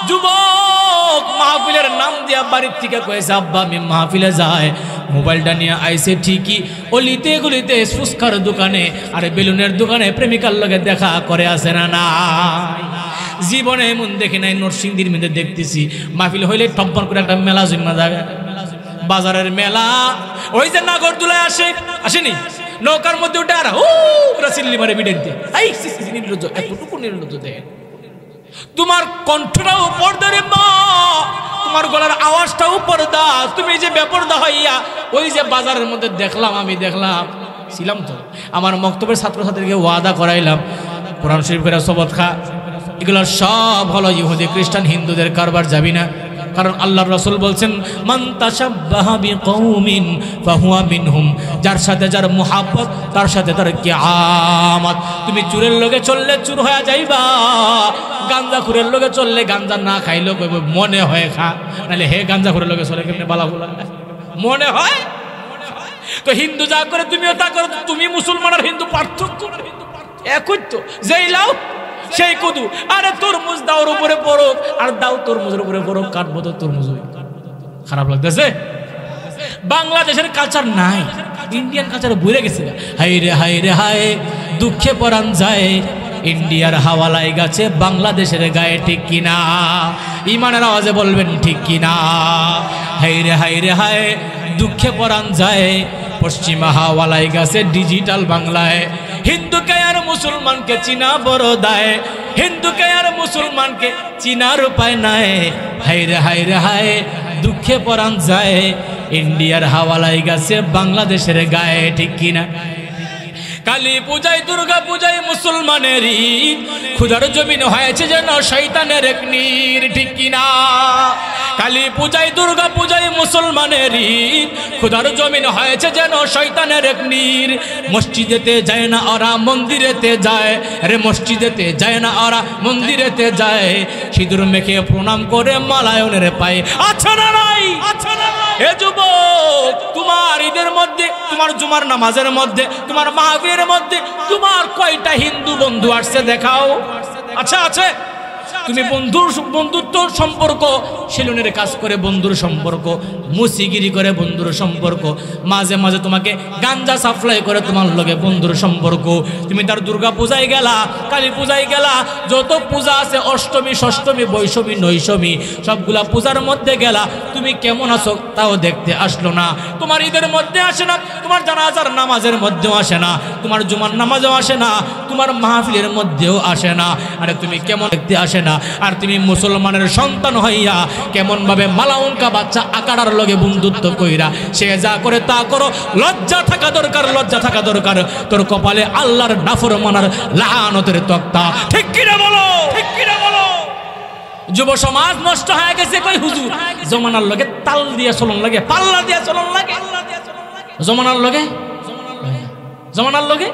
যুবক মাহফিলের নাম দিয়া বাড়ির থেকে কয়েছে আব্বা আমি মাহফিলে যায়, মোবাইলটা নিয়ে আইসে ঠিকই, অলিতে গলিতে ফুসকার দোকানে আর বেলুনের দোকানে প্রেমিকার লগে দেখা করে আসে না না। জীবনে এমন দেখে নাই, নরসিংদীর মধ্যে দেখতেছি মাহফিল হইলে টম্পন করে একটা মেলা জমা জায়গা, বাজারের মেলা, ওই যে নাগরদোলায় আসেনি, নৌকার মধ্যে উঠে আর চিল্লি মারে বিডের দিয়ে, নির্লজ্জ, এতটুকু নির্লজ্জ দেখে। তোমার কণ্ঠটা উপর ধরে মা, তোমার গলার আওয়াজটা উপর দা, তুমি যে বেপরদা হইয়া ওই যে বাজারের মধ্যে দেখলাম, আমি দেখলাম ছিলাম তো, আমার মক্তবের ছাত্রছাত্রীকে ওয়াদা করাইলাম কোরআন শরীফ করে সবত খা, এগুলো সব হলো ইহুদি খ্রিস্টান হিন্দুদের কারবার, যাবি না। কারণ আল্লাহর রাসূল বলছেন, মান তাশাব্বাহা বিকওমিন ফাহুয়া মিনহুম, যার সাথে যার মুহাব্বত তার সাথে তার কিয়ামত। তুমি চুরের লগে চললে চুর হয়ে যাইবা, গাঞ্জাখুরের লগে চললে গাঞ্জা না খাইলেও কইব মনে হয় খা, নাহলে হে গাঞ্জাখুরের লগে চলে কেমনে বালা বলা মনে হয়। তো হিন্দু যা করে তুমিও তা করো, তুমি মুসলমান আর হিন্দু পার্থক্য একই তো, যেই লাও সেই কদু। আরে তরমুজ দাওর উপরে পড়ুক আর দাও তরমুজের উপরে পড়ুক, কাটবো তো তরমুজ। খারাপ লাগতেছে? বাংলাদেশের কালচার নাই, ইন্ডিয়ান কালচার ভুলে গেছে। হাই রে হাই রে হায়, দুঃখে পরাণ যায়, ইন্ডিয়ার হাওয়ালাই গাছে বাংলাদেশের গায়ে, ঠিক কিনা? ইমানের আওয়াজে বলবেন ঠিক কিনা? হাই রে হাই রে হায়, দুঃখে পরাণ যায়, পশ্চিমা হাওয়ালাই গাছে ডিজিটাল বাংলায়। হিন্দুকে আর মুসলমানকে চিনা বড় দায়, হিন্দুকে আর মুসলমানকে চিনার উপায় নাই। হাইরে হাইরে হায়, দুঃখে পরাণ যায়, ইন্ডিয়ার হাওয়ালাই গাছে বাংলাদেশের গায়ে, ঠিক কিনা? কালী পূজায় দুর্গা পূজায় মুসলমানের ঈদ, ক্ষুধার জমিন হয়েছে যেন শয়তানের এক নীর, ঠিক কিনা? কালী পূজায় দুর্গা পূজায় মুসলমানের ঈদ, ক্ষুধার জমিন হয়েছে যেন শয়তানের এক নীর। মসজিদেতে যায় না ওরা মন্দিরেতে যায়, আরে মসজিদেতে যায় না ওরা মন্দিরেতে যায়, সিঁদুর মেখে প্রণাম করে মালায়নের পায়ে। আচ্ছা না নাই? হে যুবক, তোমার ঈদের মধ্যে, তোমার জুমার নামাজের মধ্যে, তোমার মাহফিলের মধ্যে তোমার কয়টা হিন্দু বন্ধু আসছে দেখাও। আচ্ছা আছে। তুমি বন্ধুত্ব সম্পর্ক, সেলুনের কাজ করে বন্ধুর সম্পর্ক, মুসিগিরি করে বন্ধুর সম্পর্ক, মাঝে মাঝে তোমাকে গাঞ্জা সাপ্লাই করে তোমার লগে বন্ধুর সম্পর্ক। তুমি তার দুর্গা পূজায় গেলা, কালী পূজায় গেলা, যত পূজা আছে অষ্টমী ষষ্ঠমী বৈষমী নৈষমী সবগুলা পূজার মধ্যে গেলা, তুমি কেমন আছো তাও দেখতে আসলো না। তোমার ঈদের মধ্যে আসে না, তোমার জানাজার নামাজের মধ্যেও আসে না, তোমার জুমার নামাজেও আসে না, তোমার মাহফিলের মধ্যেও আসে না। আরে তুমি কেমন দেখতে আসে না, আর তুমি মুসলমানের সন্তান হইয়া কেমন ভাবে মালাউনকা বাচ্চা আকারার লগে বন্ধুত্ব কইরা সে যা করে তা করো। লজ্জা থাকা দরকার, লজ্জা থাকা দরকার। তোর কপালে আল্লাহর নাফরমানার লাআনতের তক্তা। ঠিক কিনা বলো, ঠিক কিনা বলো। যুব সমাজ নষ্ট হয়ে গেছে। কই হুজুর জমানার লগে তাল দিয়া চলন লাগে, পাল্লা দিয়া চলন লাগে। জমানার লগে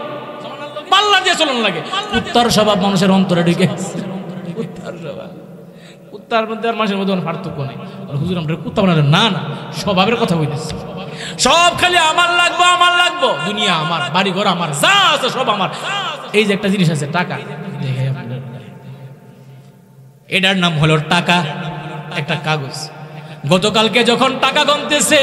পাল্লা দিয়ে চলন লাগে। উত্তর স্বভাব মানুষের অন্তরে ঢুকে। উত্তর মধ্যে আর মানুষের মধ্যে পার্থক্য নেই। হুজুর আমরা কুত্তা বানালে না, না স্বভাবের কথা বলতেছি। সব খালি আমার লাগবো, আমার লাগবো, দুনিয়া আমার, বাড়ি ঘর আমার, যা আছে সব আমার। এই যে একটা জিনিস আছে টাকা, এটার নাম হলো টাকা, একটা কাগজ। গতকালকে যখন টাকা গমতেছে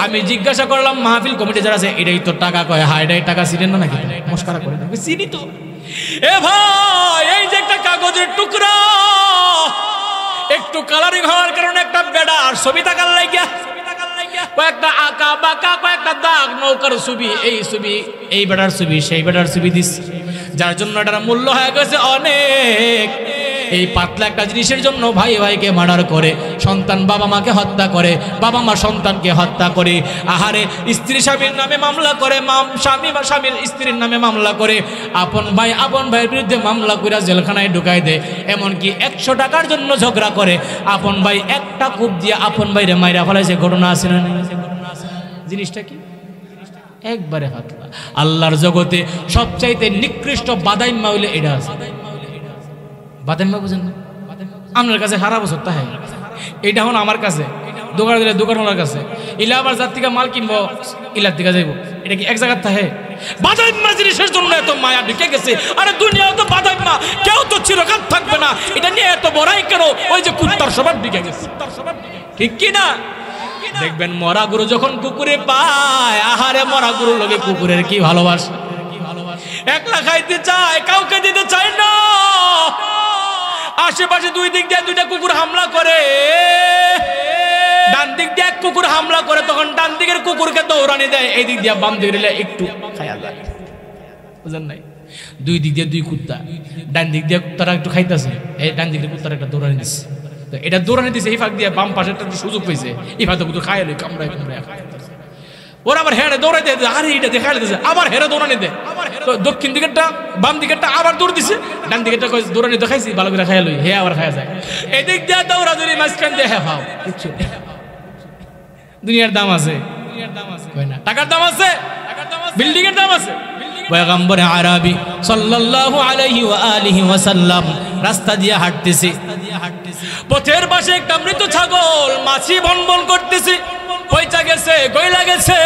আমি জিজ্ঞাসা করলাম মাহফিল কমিটি যারা আছে, এটাই তো টাকা কয়। হ্যাঁ এটাই টাকা, চিনেন না নাকি? মস্কারা করে চিনি তো। এ ভাই এই যে একটা কাগজের টুকরা, একটু কালারিং হওয়ার কারণে একটা বেড়ার ছবি টাকার লাগিয়া, কয়েকটা আঁকা বাঁকা, কয়েকটা দাগ, নৌকার ছবি, এই ছবি, এই বেড়ার ছবি, সেই বেড়ার ছবি দিস, যার জন্য এটার মূল্য হয়ে গেছে অনেক। এই পাতলা একটা জিনিসের জন্য ভাই ভাইকে মার্ডার করে, সন্তান বাবা মাকে হত্যা করে, বাবা মা সন্তানকে হত্যা করে। আহারে স্ত্রী স্বামীর নামে মামলা করে, স্বামী বা স্বামীর স্ত্রীর নামে মামলা করে, আপন ভাইয়ের বিরুদ্ধে মামলা করে জেলখানায় ঢুকাই দেয়। এমনকি 100 টাকার জন্য ঝগড়া করে, আপন ভাই একটা কূপ দিয়ে আপন ভাইরে মাইরা ফেলাইছে। ঘটনা আছে না? জিনিসটা কি একবারে হাতলা। আল্লাহর জগতে সবচাইতে নিকৃষ্ট বাদাইম্মা হইলে এটা আছে। বাদাইম্মা বুঝেন না? আপনার কাছে সারা বছর তাই, এটা হন আমার কাছে দোকান দিলে দোকানওয়ালার কাছে, ইলা আবার যার থেকে মাল কিনবো ইলার দিকে যাইব, এটা কি এক জায়গার থাকে? বাদাইম্মা জিনিসের জন্য এত মায়া ঢুকে গেছে। আরে দুনিয়া তো বাদাইম্মা, কেউ তো চিরকাল থাকবে না, এটা নিয়ে এত বড়াই কেন? ওই যে কুত্তার স্বভাব ঢুকে গেছে, ঠিক কি না? দেখবেন মরা গরু যখন কুকুরে পায়, আহারে মরা গরুর লগে কুকুরের কি ভালোবাসা। একলা খাইতে চায়, কাউকে দিতে চায় না। আশেপাশে দুই দিক দিয়ে দুইটা কুকুর হামলা করে, ডান দিক দিয়ে এক কুকুর হামলা করে, তখন ডান দিকের কুকুরকে দৌড়ানি দেয়, এই দিক দিয়ে বাম দিকে দিলে একটু খায়া যায়। বুঝেন নাই? দুই দিক দিয়ে দুই কুত্তা, ডান দিক দিয়ে কুত্তারা একটু খাইতেছে, এই ডান দিক দিয়ে কুত্তারা একটা দৌড়ানি দিচ্ছে। তো এটা দৌড়ানি দিচ্ছে, এই ফাঁক দিয়ে বাম পাশে একটা সুযোগ পেয়েছে, এই ফাঁক দিয়ে খায় কামড়ায় কামড়ায় খাইতেছে। ওরা আবার হেরে দৌড়াইতে, আরে এটা দেখা দিতেছে, আবার হেরে দৌড়ানি দেয়। দক্ষিণ দিকেরটা বাম দিকেরটা আবার দৌড় দিছে, ডান দিকেরটা দৌড়ানি দেখাইছি ভালো করে খাইয়া লই, হে আবার খাইয়া যায়। এদিক দিয়ে দৌড়া দৌড়ি মাঝখান দিয়ে হে ভাও। দুনিয়ার দাম আছে, টাকার দাম আছে, বিল্ডিং এর দাম আছে। পয়গম্বর আরবি সাল্লাল্লাহু আলাইহি ওয়া আলিহি ওয়াসাল্লাম রাস্তা দিয়ে হাঁটতেছে, পথের পাশে একটা মৃত ছাগল মাছি বনবন করতেছে, পয়চা গেছে, গয়লা গেছে।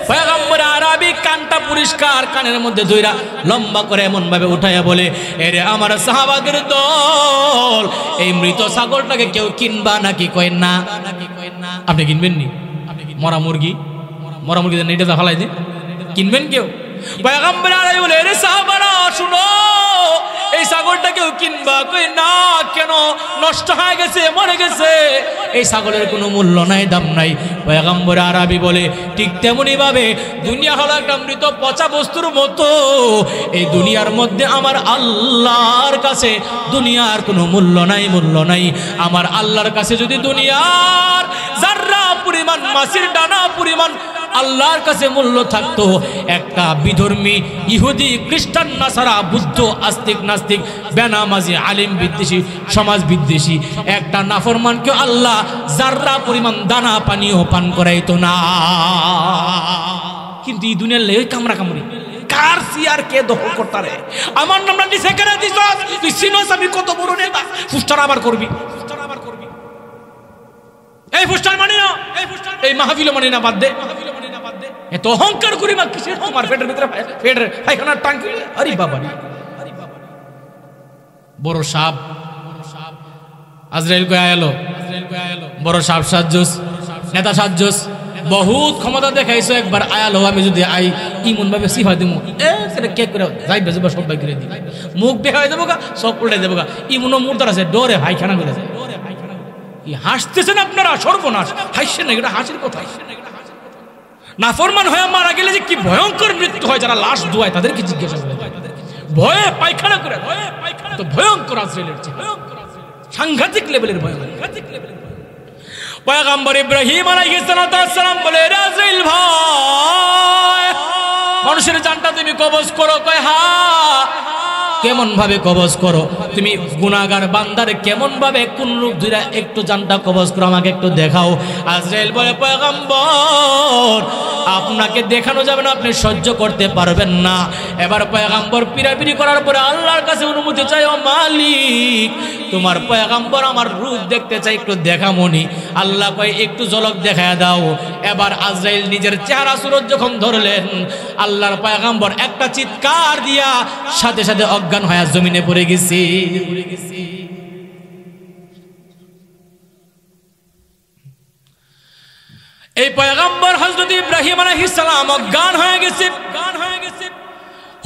পয়গম্বর আরবি কানটা পরিষ্কার কানের মধ্যে ধইরা লম্বা করে এমন ভাবে উঠাইয়া বলে, এরে আমার সাহাবাদের দল, এই মৃত ছাগলটাকে কেউ কিনবা নাকি? কয় না। আপনি কিনবেন নি? মরা মুরগি দেন, এটা ফালাই দিন, কিনবেন কেউ? পয়গম্বর আরবি বলে, এরে সাহাবারা শুনো, এই ছাগলটা কেউ কিনবা? কই না। কেন? নষ্ট হয়ে গেছে, মরে গেছে, এই ছাগলের কোনো মূল্য নাই, দাম নাই। পয়গম্বর আরবি বলে, ঠিক তেমনি ভাবে দুনিয়া হলো একটা মৃত পচা বস্তুর মতো, এই দুনিয়ার মধ্যে আমার আল্লাহর কাছে দুনিয়ার কোনো মূল্য নাই, মূল্য নাই। আমার আল্লাহর কাছে যদি দুনিয়ার জাররা পরিমাণ, মাছির ডানা পরিমাণ আল্লাহর কাছে মূল্য থাকতো, একটা বিধর্মী ইহুদি, খ্রিস্টান, নাসারা, বুদ্ধ, আস্তিক, নাস্তিক, বেনামাজি, আলিম বিদ্বেষী, সমাজ বিদ্বেষী একটা নাফরমানকে আল্লাহ জাররা পরিমাণ দানা পানিও পান করাইতো না। কিন্তু এই দুনিয়ার লেগে কামড়া কামড়ি, কার সিয়ার কে দখল করতারে? আমার নামটা নিচে কেন দিছ? তুই চিনোস আমি কত বড় নেতা? ফুস্টার আবার করবি, এই ফুস্টার মানি না, এই মাহফিল মানি না, বাদ দে। এত অহংকার করি মা কিসের? তোমার পেটের ভিতরে পেটের পায়খানার টাঙ্কি? আরে বাবা, বড় সাপ আজরাইল কয়ে আয়ালো, বড় সাপ সাজ্জুস, নেতা সাজ্জুস, বহুত ক্ষমতা দেখাইছো, একবার আয়ালো, আমি যদি আই ইমন ভাবে সিফা দিমু সেটা কে করে যাই বেজবা সব বাই করে দিই, মুখ দেখা হয়ে যাবো গা, সব উল্টে যাবো গা। ইমনও মুর্দার আছে, ডরে হাইখানা করে যায়। হাসতেছেন আপনারা, সর্বনাশ, হাসছেন না, এটা হাসির কথা। নাফরমান হয়ে মারা গেলে যে কি ভয়ঙ্কর মৃত্যু হয়, যারা লাশ ধোয়ায় তাদেরকে জিজ্ঞাসা করে, ভয়ে পায়খানা করে, তো ভয়ঙ্কর আজরাইলের চেয়ে সাংঘাতিক লেভেলের ভয়ঙ্কর। পয়গম্বর ইব্রাহিম আলাইহিস সালাম বলে, আজরাইল ভাই, মানুষের জানটা তুমি কবজ করো? কয় হ্যাঁ। কেমন ভাবে কবজ করো তুমি? গুনাহগার বান্দার কেমন ভাবে কোন রূপ ধরে একটু জানটা কবজ করো, আমাকে একটু দেখাও। আজরাইল বলে, পয়গম্বর আপনাকে দেখানো যাবে না, আপনি সহ্য করতে পারবেন না। এবার পয়গম্বর পিরাপিরি করার পরে আল্লাহর কাছে অনুমতি চাই, ও মালিক তোমার পয়গম্বর আমার রূপ দেখতে চাই, একটু দেখামনি। আল্লাহ কয় একটু ঝলক দেখায় দাও। এবার আজরাইল নিজের চেহারা সুরত যখন ধরলেন, আল্লাহর পয়গম্বর একটা চিৎকার দিয়া সাথে সাথে অজ্ঞান হয়ে জমিনে পড়ে গেছে। এই পয়গম্বর হযরত ইব্রাহিম আলাইহিস সালাম অজ্ঞান হয়ে গেছে।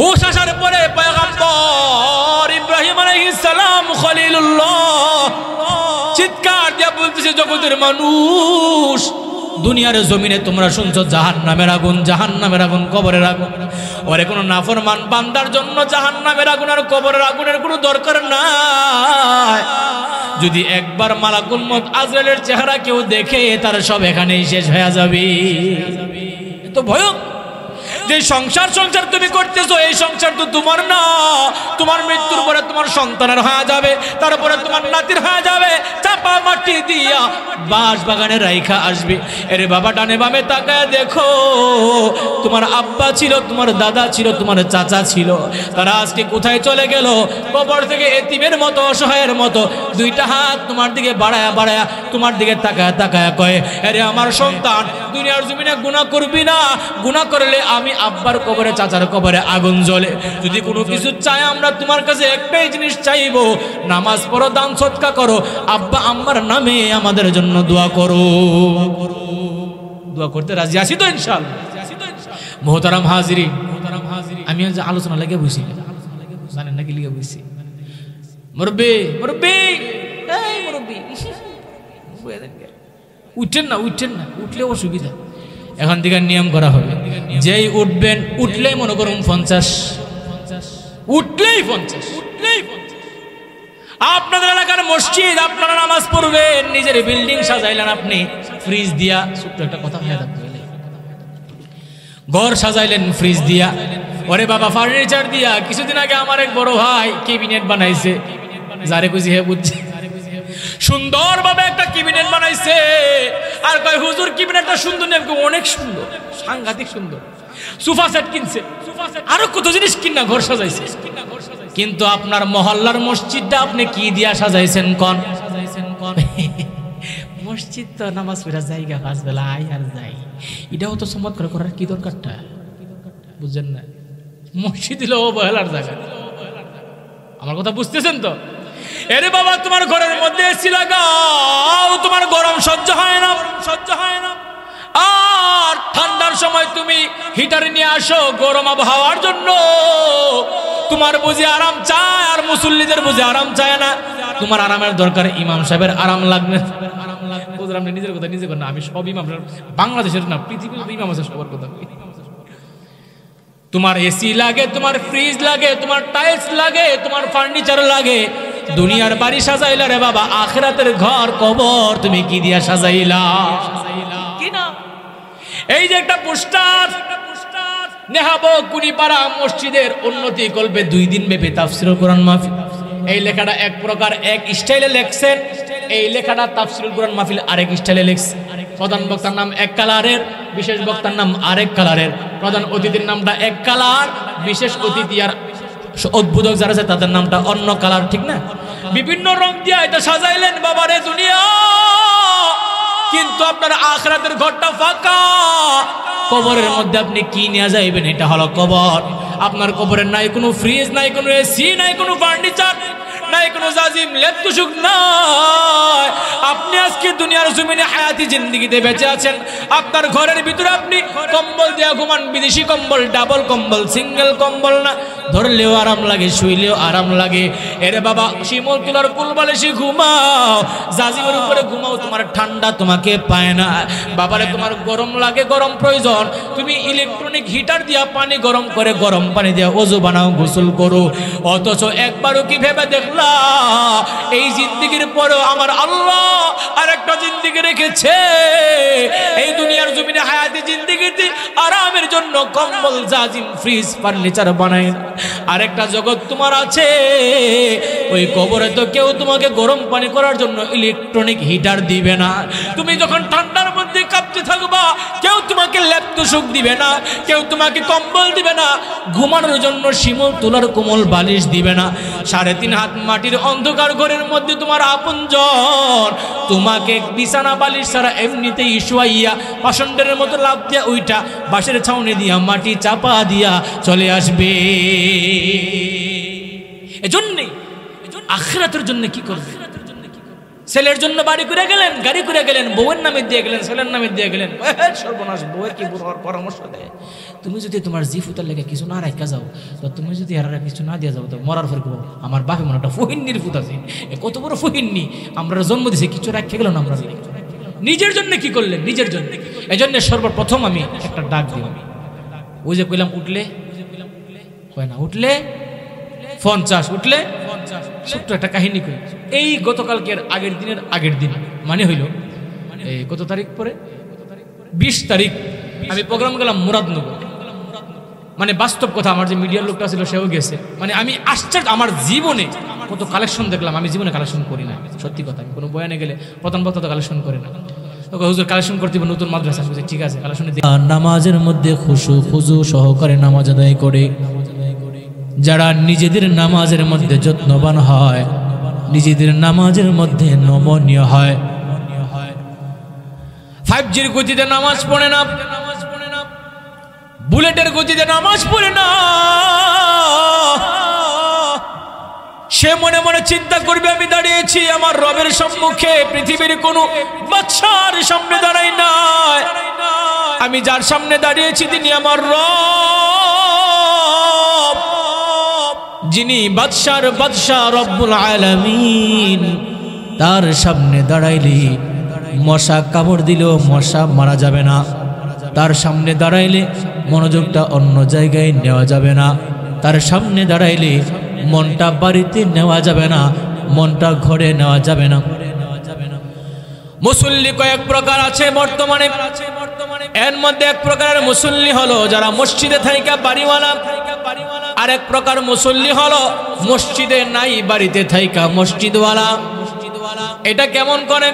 হুশ আসার পরে পয়গম্বর ইব্রাহিম আলাইহিস সালাম খলিলুল্লাহ চিৎকার দিয়ে বলতেছে, জগতের মানুষ, দুনিয়ার জমিনে তোমরা শুনছো জাহান্নামের আগুন, জাহান্নামের আগুন, কবরের আগুন। ওরে কোনো নাফরমান বান্দার জন্য জাহান্নামের আগুন আর কবরের আগুনের কোনো দরকার নাই। যদি একবার মালাকুল মউত আজরাইলের চেহারা কেউ দেখে, তার সব এখানেই শেষ হয়ে যাবে। তো ভয়ঙ্কর যে সংসার তুমি করতেছো, এই সংসার তো তোমার না। তোমার মৃত্যুর পরে তোমার সন্তানের হয়ে যাবে, তারপরে তোমার নাতির হয়ে যাবে। চাপা মাটি দিয়া বাঁশ বাগানে রাইখা আসবে। এরে বাবা, ডানে বামে তাকায় দেখো, তোমার আব্বা ছিল, তোমার দাদা ছিল, তোমার চাচা ছিল, তারা আজকে কোথায় চলে গেল? কবর থেকে এতিমের মতো, অসহায়ের মতো দুইটা হাত তোমার দিকে বাড়ায়া বাড়ায়া তোমার দিকে তাকায় তাকায় কয়, আরে আমার সন্তান, দুনিয়ার জমিনে গুনাহ করবি না। গুনাহ করলে আমি আব্বার কবরে, চাচার কবরে আগুন জ্বলে। যদি কোনো কিছু চাই, আমরা তোমার কাছে একটাই জিনিস চাইবো, নামাজ পড়ো, দান সদকা করো, আব্বা আম্মার নামে আমাদের জন্য দোয়া করো। দোয়া করতে রাজি আছি তো ইনশাআল্লাহ? মোহতারাম হাজিরিন, আমি আজ আলোচনা লেগে বসি, জানেন নাকি লেগে বসি? মুরব্বি, মুরব্বি, এই মুরব্বি, উঠেন না, উঠেন না, উঠলে অসুবিধা। এখন থেকে নিয়ম করা হবে, যেই উঠবেন, উঠলেই মনে করুন 50, উঠলেই 50। আপনাদের এলাকার মসজিদ, আপনারা নামাজ পড়বেন, নিজের বিল্ডিং সাজাইলেন, আপনি ফ্রিজ দিয়া, ছোট্ট একটা কথা হয়ে থাকতে গেলে, ঘর সাজাইলেন ফ্রিজ দিয়া, ওরে বাবা ফার্নিচার দিয়া। কিছুদিন আগে আমার এক বড় ভাই ক্যাবিনেট বানাইছে, যারে খুশি হে বুঝছে, সুন্দরভাবে একটা ক্যাবিনেট বানাইছে। আর কয় হুজুর ক্যাবিনেটটা সুন্দর না, অনেক সুন্দর, সাংঘাতিক সুন্দর। সোফা সেট কিনছে, আরো কত জিনিস কিনা ঘর সাজাইছে। কিন্তু আপনার মহল্লার মসজিদটা আপনি কি দিয়া সাজাইছেন কোন? মসজিদ তো নামাজ পড়া জায়গা, পাঁচ বেলা আই আর যাই, এটাও তো চমৎকার করার কি দরকারটা, বুঝছেন না? মসজিদ হলো অবহেলার জায়গা। আমার কথা বুঝতেছেন তো? এরে বাবা, তোমার ঘরের মধ্যে এসি লাগাও, তোমার গরম সহ্য হয় না, আর ঠান্ডার সময় তুমি হিটার নিয়ে আসো গরম আবহাওয়ার জন্য। তোমার বুঝি আরাম চায়, আর মুসল্লিদের বুঝি আরাম চায় না। তোমার আরামের দরকার, ইমাম সাহেবের আরাম লাগবে। আপনি নিজের কথা নিজে করেন না, আমি সব ইমাম, বাংলাদেশের না, পৃথিবীর ইমাম আছে সবার কথা। তোমার এসি লাগে, তোমার ফ্রিজ লাগে, তোমার টাইলস লাগে, তোমার ফার্নিচার লাগে। দুনিয়ার বাড়ি সাজাইলা রে বাবা, আখিরাতের ঘর কবর তুমি কি দিয়া সাজাইলা? কি না? এই যে একটা পোস্টার, নেহাবো কুড়িপাড়া মসজিদের উন্নতি কল্পে 2 দিন ব্যাপী তাফসীরুল কোরআন মাহফিল। এই লেখাটা এক প্রকার, এক স্টাইলে লেখছেন। এই লেখাটা তাফসীরুল কোরআন মাহফিল আরেক স্টাইলে লেখছে। প্রধান বক্তার নাম এক কালারের, বিশেষ বক্তার নাম আরেক কালারের। প্রধান অতিথির নামটা এক কালার, বিশেষ অতিথি আর উদ্বোধক যারা আছে তাদের নামটা অন্য কালার, ঠিক না? বিভিন্ন রং দিয়ে এটা সাজাইলেন বাবারে দুনিয়া, কিন্তু আপনার আখিরাতের ঘরটা ফাঁকা। কবরের মধ্যে আপনি কি নিয়ে যাইবেন? এটা হলো কবর। আপনার কবরে নাই কোনো ফ্রিজ, নাই কোনো এসি, নাই কোনো ফার্নিচার, নাই কোনো জাজিম লেপ্ত সুখ নাই। আপনি আজকে দুনিয়ার জমিনে হায়াতি জিন্দেগিতে বেঁচে আছেন। আপনার ঘরের ভিতরে আপনি কম্বল দিয়ে ঘুমান, বিদেশি কম্বল, ডাবল কম্বল, সিঙ্গেল কম্বল না, ধরলেও আরাম লাগে, শুইলেও আরাম লাগে। এরে বাবা, শিমুল তুলার কুল বালিশে ঘুমাও, জাজিমের উপরে ঘুমাও, তোমার ঠান্ডা তোমাকে পায় না। বাবারে তোমার গরম লাগে, গরম প্রয়োজন, তুমি ইলেকট্রনিক হিটার দিয়া পানি গরম করে, গরম পানি দিয়া ওযু বানাও, গোসল করো। অথচ একবারও কি ভেবে দেখলা এই জিন্দেগির পরেও আমার আল্লাহ আরেকটা জিন্দেগি রেখেছে? এই দুনিয়ার জমিনে হায়াতি জিন্দেগিতে আরামের জন্য কম্বল, জাজিম, ফ্রিজ, ফার্নিচার বানায় না। আরেকটা জগৎ তোমার আছে, ওই কবরে তো কেউ তোমাকে গরম পানি করার জন্য ইলেকট্রনিক হিটার দিবে না। তুমি যখন ঠান্ডার মধ্যে কাঁপতে থাকবা, কেউ তোমাকে লেপ্ত সুখ দিবে না, কেউ তোমাকে কম্বল দিবে না, ঘুমানোর জন্য শিমুল তুলার কোমল বালিশ দিবে না। 3.5 হাত মাটির অন্ধকার ঘরের মধ্যে তোমার আপনজন তোমাকে বিছানা বালিশ ছাড়া এমনিতেই শুয়াইয়া পাষণ্ডের মতো লাফ দিয়া ওইটা বাঁশের ছাউনি দিয়া মাটি চাপা দিয়া চলে আসবে। এজন্যই আখিরাতের জন্য কি করবে? ছেলের জন্য বাড়ি করে গেলেন, গাড়ি করে গেলেন, বউয়ের নামে দিয়ে গেলেন, ছেলের নামে দিয়ে গেলেন, সর্বনাশ। বউয়ের কি পরামর্শ দেয়? তুমি যদি তোমার জিফুতার লেগে কিছু না রাখা যাও, তো তুমি যদি আর কিছু না দিয়ে যাও, তো মরার পর করবো আমার বাপে মনে একটা ফহিন্নির ফুত আছে, কত বড় ফহিন্নি, আমরা জন্ম দিয়েছি, কিছু রাখে গেল না। আমরা নিজের জন্য কি করলেন? নিজের জন্য। এই জন্য সর্বপ্রথম আমি একটা ডাক দিই। ওই যে কইলাম উঠলে হয় না, উঠলে 50, উঠলে 50। ছোট্ট একটা কাহিনী কই। এই গতকালকের আগের দিন মানে হইল এই কত তারিখ পরে 20 তারিখ আমি প্রোগ্রাম গেলাম মুরাদনগর। মানে বাস্তব কথা, আমার যে মিডিয়ার লোকটা ছিল সেও গেছে। মানে আমি আশ্চর্য, আমার জীবনে কত কালেকশন দেখলাম, আমি জীবনে কালেকশন করি না, সত্যি কথা। আমি কোনো বয়ানে গেলে প্রধান বক্তা তো কালেকশন করি না। হুজুর কালেকশন করতে হবে, নতুন মাদ্রাসা। ঠিক আছে, কালেকশন। নামাজের মধ্যে খুশু সহকারে নামাজ আদায় করে, যারা নিজেদের নামাজের মধ্যে যত্নবান হয়, নিজেদের নামাজের মধ্যে নমনীয় হয়, 5G'র গতিতে নামাজ পড়ে না, বুলেটের গতিতে নামাজ পড়ে না, সে মনে মনে চিন্তা করবে আমি দাঁড়িয়েছি আমার রবের সম্মুখে, পৃথিবীর কোনো বাদশার সামনে দাঁড়াই নাই, আমি যার সামনে দাঁড়িয়েছি তিনি আমার রব, যিনি বাদশার বাদশা রব্বুল আলামিন। তার সামনে দাঁড়াইলে মশা কামড় দিলেও মশা মারা যাবে না, তার সামনে দাঁড়াইলে মনোযোগটা অন্য জায়গায় নেওয়া যাবে না, তার সামনে দাঁড়াইলে মনটা বাড়িতে নেওয়া যাবে না, মনটা ঘরে নেওয়া যাবে না। মুসল্লি কয়েক প্রকার আছে বর্তমানে, এর মধ্যে এক প্রকারের মুসল্লি হলো যারা মসজিদে থাইকা বাড়িওয়ালা, আর এক প্রকার মুসল্লি হলো মসজিদে নাই বাড়িতে থাইকা মসজিদওয়ালা। এটা কেমন করে?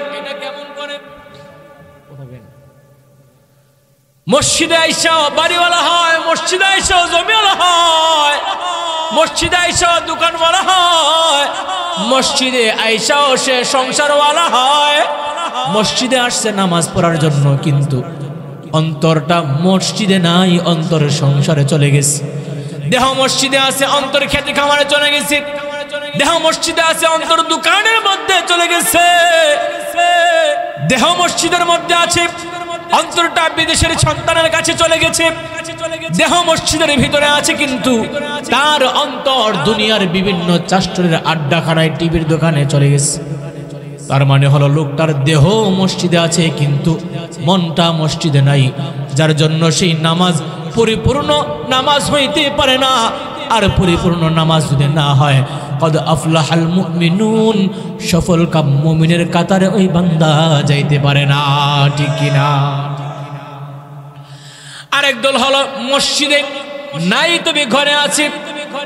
মসজিদে আইসাও বাড়িওয়ালা হয়, মসজিদে আইসাও জমিওয়ালা হয়, মসজিদে আইসাও দোকানওয়ালা হয়, মসজিদে আইসাও সে সংসারওয়ালা হয়। মসজিদে আসছে নামাজ পড়ার জন্য, কিন্তু অন্তরটা মসজিদে নাই, অন্তর সংসারে চলে গেছে। দেহ মসজিদে আছে, অন্তর খেতে খামারে চলে গেছে। দেহ মসজিদে আছে, অন্তর দোকানের মধ্যে চলে গেছে। দেহ মসজিদের মধ্যে আছে, অন্তরটা বিদেশের সন্তানের কাছে চলে গেছে। দেহ মসজিদের ভিতরে আছে, কিন্তু তার অন্তর দুনিয়ার বিভিন্ন চাষ্টরের আড্ডাখানায়, টিভির দোকানে চলে গেছে। তার মানে হলো লোকটার দেহ মসজিদে আছে, কিন্তু মনটা মসজিদে নাই, যার জন্য সেই নামাজ পরিপূর্ণ নামাজ হইতে পারে না। আর পরিপূর্ণ নামাজ যদি না হয়, কদ আফলাহাল মুমিনুন, সফল কাম মুমিনের কাতারে ওই বান্দা যাইতে পারে না, ঠিক কিনা? আরেক দল হলো মসজিদে নাই, তুমি ঘরে আছি,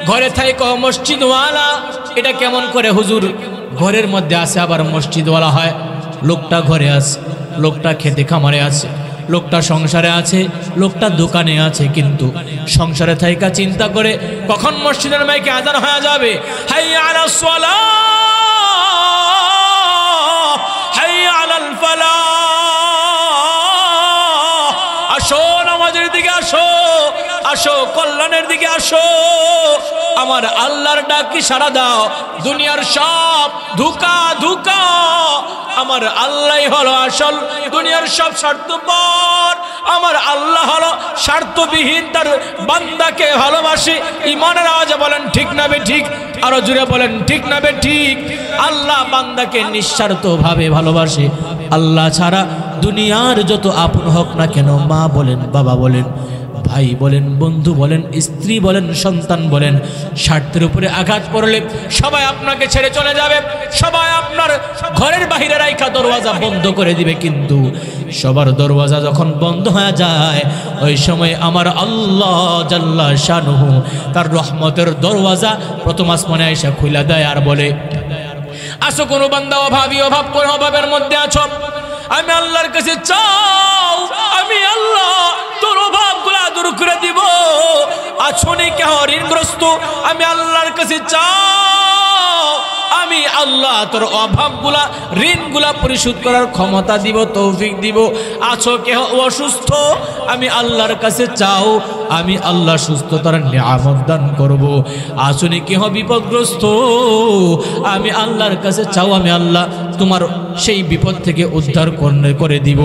ঘরে থাইকো মসজিদওয়ালা। এটা কেমন করে হুজুর? ঘরের মধ্যে আছে আবার মসজিদওয়ালা হয়। লোকটা ঘরে আছে, লোকটা খেতে খামারে আছে, লোকটা সংসারে আছে, লোকটা দোকানে আছে, কিন্তু সংসারে থাইকা চিন্তা করে কখন মসজিদের মাইকে আযান হয়ে যাবে, হাইয়া আলাস সালাহ, হাইয়া আলাল ফালাহ, আসো নামাজের দিকে আসো, আসো, কল্যাণের দিকে আসো, আমার আল্লাহর ডাকি সাড়া দাও। দুনিয়ার সব ধোঁকা ধোঁকা, আমার আল্লাহই হলো আসল। দুনিয়ার সব স্বার্থপর, আমার আল্লাহ হলো স্বার্থবিহীন, তার বান্দাকে ভালোবাসে। ঈমানের আওয়াজে বলেন ঠিক না বে ঠিক? আরো জোরে বলেন ঠিক না বে ঠিক? আল্লাহ বান্দাকে নিঃস্বার্থভাবে ভালোবাসে। আল্লাহ ছাড়া দুনিয়ার যত আপন হোক না কেন, মা বলেন, বাবা বলেন, ভাই বলেন, বন্ধু বলেন, স্ত্রী বলেন, সন্তান বলেন, স্বার্থের উপরে আঘাত পড়লে সবাই আপনাকে ছেড়ে চলে যাবে, সবাই আপনার ঘরের বাহিরে রাইখা দরওয়াজা বন্ধ করে দিবে। কিন্তু সবার দরওয়াজা যখন বন্ধ হয়ে যায়, ওই সময় আমার আল্লাহ জাল্লা শানুহু তার রহমতের দরওয়াজা প্রথম আসমানে এসে খুলে দেয় আর বলে, আসো কোনো বান্দা অভাবী, অভাব করে অভাবের মধ্যে আছো, আমি আল্লাহর কাছে চাও, আমি আল্লাহ তোর অভাবগুলা দূর করে দিব। আছো নি কেহ ঋণগ্রস্ত, আমি আল্লাহর কাছে চাও, আমি আল্লাহ তোর অভাবগুলা ঋণগুলা পরিশোধ করার ক্ষমতা দিব, তৌফিক দিব। আছো কেহ অসুস্থ, আমি আল্লাহর কাছে চাও, আমি আল্লাহ সুস্থতার নিয়ামত দান করব। আছো নি কেহ বিপদগ্রস্ত, আমি আল্লাহর কাছে চাও, আমি আল্লাহ তোমার সেই বিপদ থেকে উদ্ধার করে দিব।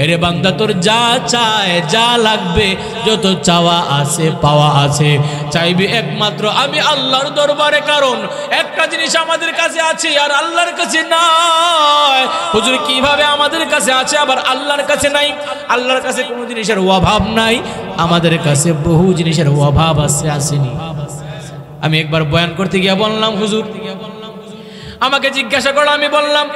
এরে বান্দা, তোর যা চায়, যা লাগবে, যত চাওয়া আছে পাওয়া আছে, চাইবি একমাত্র আমি আল্লাহর দরবারে। কারণ একটা জিনিস আমাদের কাছে আছে আর আল্লাহর কাছে নাই। হুজুর কিভাবে আমাদের কাছে আছে আবার আল্লাহর কাছে নাই? আল্লাহর কাছে কোনো জিনিসের অভাব নাই, আমাদের কাছে বহু জিনিসের অভাব আছে, আসেনি। আমি একবার বয়ান করতে গিয়ে বললাম, হুজুর আমাকে জিজ্ঞাসা করো, আমি বললাম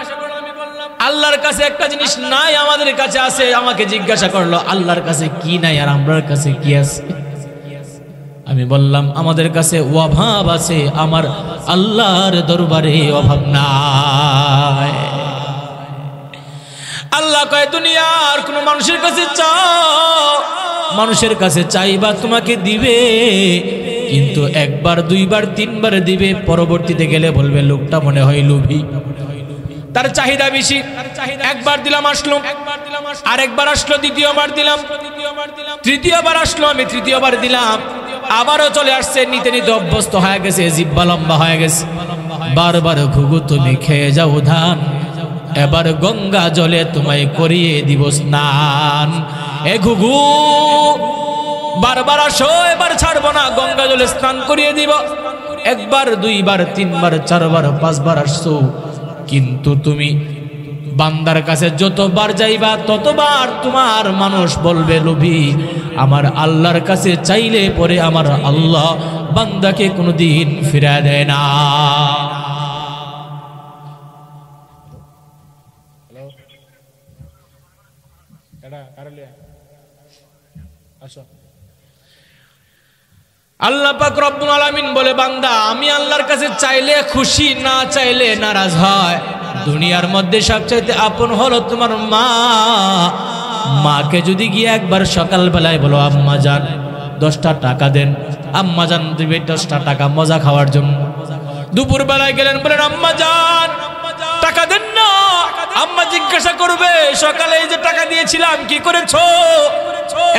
আল্লাহর কাছে একটা জিনিস নাই, আমাদের কাছে আছে। আমাকে জিজ্ঞাসা করলো আল্লাহর কাছে কি নাই আর আমরার কাছে কি আছে? আমি বললাম আমাদের কাছে অভাব আছে, আমার আল্লাহর দরবারে অভাব নাই। আল্লাহ কয় দুনিয়ার কোন মানুষের কাছে চাও, মানুষের কাছে চাইবা তোমাকে দিবে, কিন্তু একবার দুইবার তিনবার দিবে, পরবর্তীতে গেলে বলবে লোকটা মনে হয় লোভী, তার চাহিদা বেশি। একবার দিলাম আসলো, আরেকবার আসলো, দ্বিতীয়বার দিলাম, তৃতীয়বার আসলো, আমি তৃতীয়বার দিলাম, আবারও চলে আসছে, নিতে নিতে অভ্যস্ত হয়ে গেছে, জিহ্বা লম্বা হয়ে গেছে। বারবার ঘুঘু তুমি খেয়ে যাও ধান, এবার গঙ্গা জলে তোমায় করিয়ে দিব স্নান। এ ঘুঘু বারবার আসো, এবার ছাড়বো না, গঙ্গা জলে স্নান করিয়ে দিব। একবার দুইবার তিনবার চারবার পাঁচবার আসছো, কিন্তু তুমি বান্দার কাছে যতবার যাইবা ততবার তোমার মানুষ বলবে লোভী। আমার আল্লাহর কাছে চাইলে পরে আমার আল্লাহ বান্দাকে কোনোদিন ফিরা দেয় না। আল্লাহ পাক রব্বুল আলামিন বলে, বান্দা আমি আল্লাহর কাছে চাইলে খুশি, না চাইলে নারাজ হয়। দুনিয়ার মধ্যে সবচাইতে আপন হলো তোমার মা। মাকে যদি গিয়ে একবার সকালবেলায় বলো আম্মা জান 10টা টাকা দেন, আম্মা জান দিবে 10টা টাকা মজা খাওয়ার জন্য। দুপুর বেলায় গেলেন, বলেন আম্মা জান টাকা দেন না, আম্মা জিজ্ঞাসা করবে সকালে এই যে টাকা দিয়েছিলাম কি করেছো?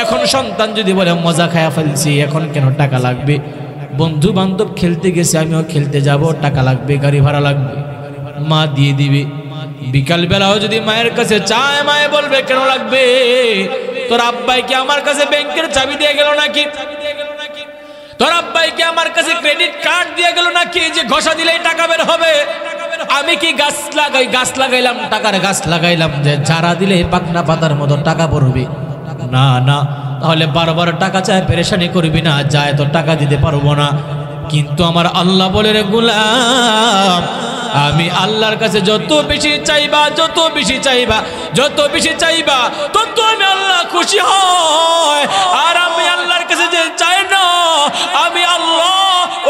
এখন সন্তান যদি বলে মজা খায়া ফেলছি, এখন কেন টাকা লাগবে? বন্ধু বান্ধব খেলতে গেছে, আমিও খেলতে যাব, টাকা লাগবে, গাড়ি ভাড়া লাগবে, মা দিয়ে দিবে। বিকাল বেলাও যদি মায়ের কাছে চায়, মায়ে বলবে কেন লাগবে? তোর আব্বাই কি আমার কাছে ব্যাংকের চাবি দিয়ে গেল নাকি? তোর আব্বাই কি আমার কাছে ক্রেডিট কার্ড দিয়ে গেল নাকি যে ঘষা দিলেই টাকা বের হবে? আমি কি গাছ লাগাইলাম, টাকার গাছ লাগাইলাম যে ঝাড়া দিলে পাকনা পাতার মতো টাকা পড়বে? না না, তাহলে বারবার টাকা চায় পেরেশানি করবি না, যায় তো টাকা দিতে পারবো না। কিন্তু আমার আল্লাহ বলে, রে গোলাম, আমি আল্লাহর কাছে যত বেশি চাইবা, যত বেশি চাইবা, যত বেশি চাইবা, তত আমি আল্লাহ খুশি হয়। আর আমি আল্লাহর কাছে যে চাই না, আমি আল্লাহ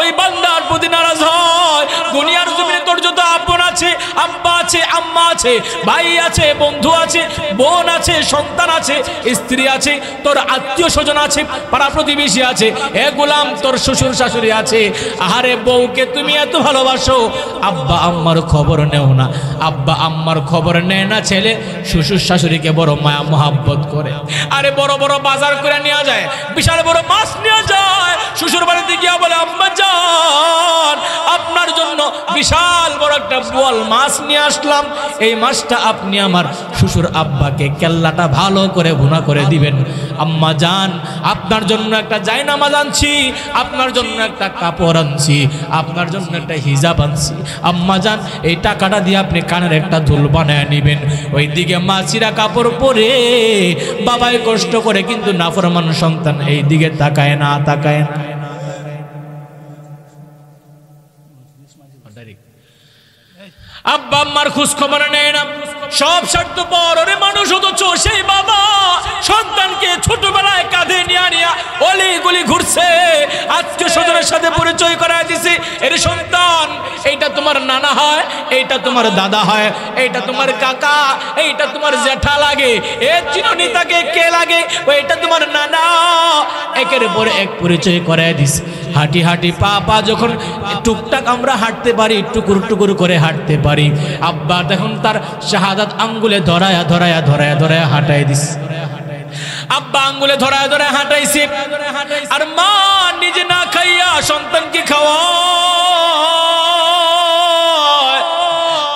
ওই বান্দার প্রতি নারাজ হয়। দুনিয়ার জমিনে তোর যত আপন আছে আব্বা আছে, আম্মা আছে, ভাই আছে, বন্ধু আছে, বোন আছে, সন্তান আছে, স্ত্রী আছে, তোর আত্মীয় স্বজন আছে, পাড়া প্রতিবেশী আছে, এ গোলাম তোর শ্বশুর শাশুড়ি আছে। আরে বউকে তুমি এত ভালোবাসো, আব্বা আম্মার খবর নেও না। আব্বা আম্মার খবর নেয় না ছেলে, শ্বশুর শাশুড়িকে বড় মায়া মোহাব্বত করে। আরে বড় বড় বাজার করে নেওয়া যায়, বিশাল বড় মাছ নেওয়া যায়, শ্বশুর বাড়িতে গিয়ে বলে আম্মা জান আপনার জন্য বিশাল বড় একটা বোয়াল মাছ নিয়ে আসলাম, এই মাছটা আপনি আমার শ্বশুর আব্বাকে কেল্লাটা ভালো করে ভুনা করে দিবেন। আম্মা জান আপনার জন্য একটা জায়নামাজ আনছি, আপনার জন্য একটা কাপড় আনছি, আপনার জন্য একটা হিজাব আনছি, আম্মা জান এই টাকাটা দিয়ে আপনি কানের একটা দুল বানায় নেবেন। ওইদিকে মাছিরা কাপড় পরে বাবাই কষ্ট করে, কিন্তু নাফরমান সন্তান এই দিকে তাকায় না, তাকায় না। আব্বা আম্মার খোঁজ খবর নেয় না, সব স্বার্থপর। ওরে মানুষ অথচ সেই বাবা সন্তানকে ছোটবেলায় কাঁধে নিয়ে নিয়ে অলি গলি ঘুরছে, আত্মীয় স্বজনের সাথে পরিচয় করায় দিছে। এর সন্তান এইটা তোমার নানা হয়, এইটা তোমার দাদা হয়, এইটা তোমার কাকা, এইটা তোমার জ্যাঠা লাগে, এ চিননি তাকে কে লাগে, ওইটা তোমার নানা। একের পরে এক পরিচয় করায় দিছে। হাঁটি হাঁটি পা পা যখন টুকটাক আমরা হাঁটতে পারি, টুকুর টুকুর করে হাঁটতে পারি, আব্বা তখন তার শাহাদাত আঙ্গুলে ধরায়া ধরায়া ধরায়া ধরায়া হাঁটাই দিস। আব্বা আঙ্গুলে ধরায়া ধরায়া হাঁটাইছে, আর মা নিজে না খাইয়া সন্তানকে খাওয়ায়।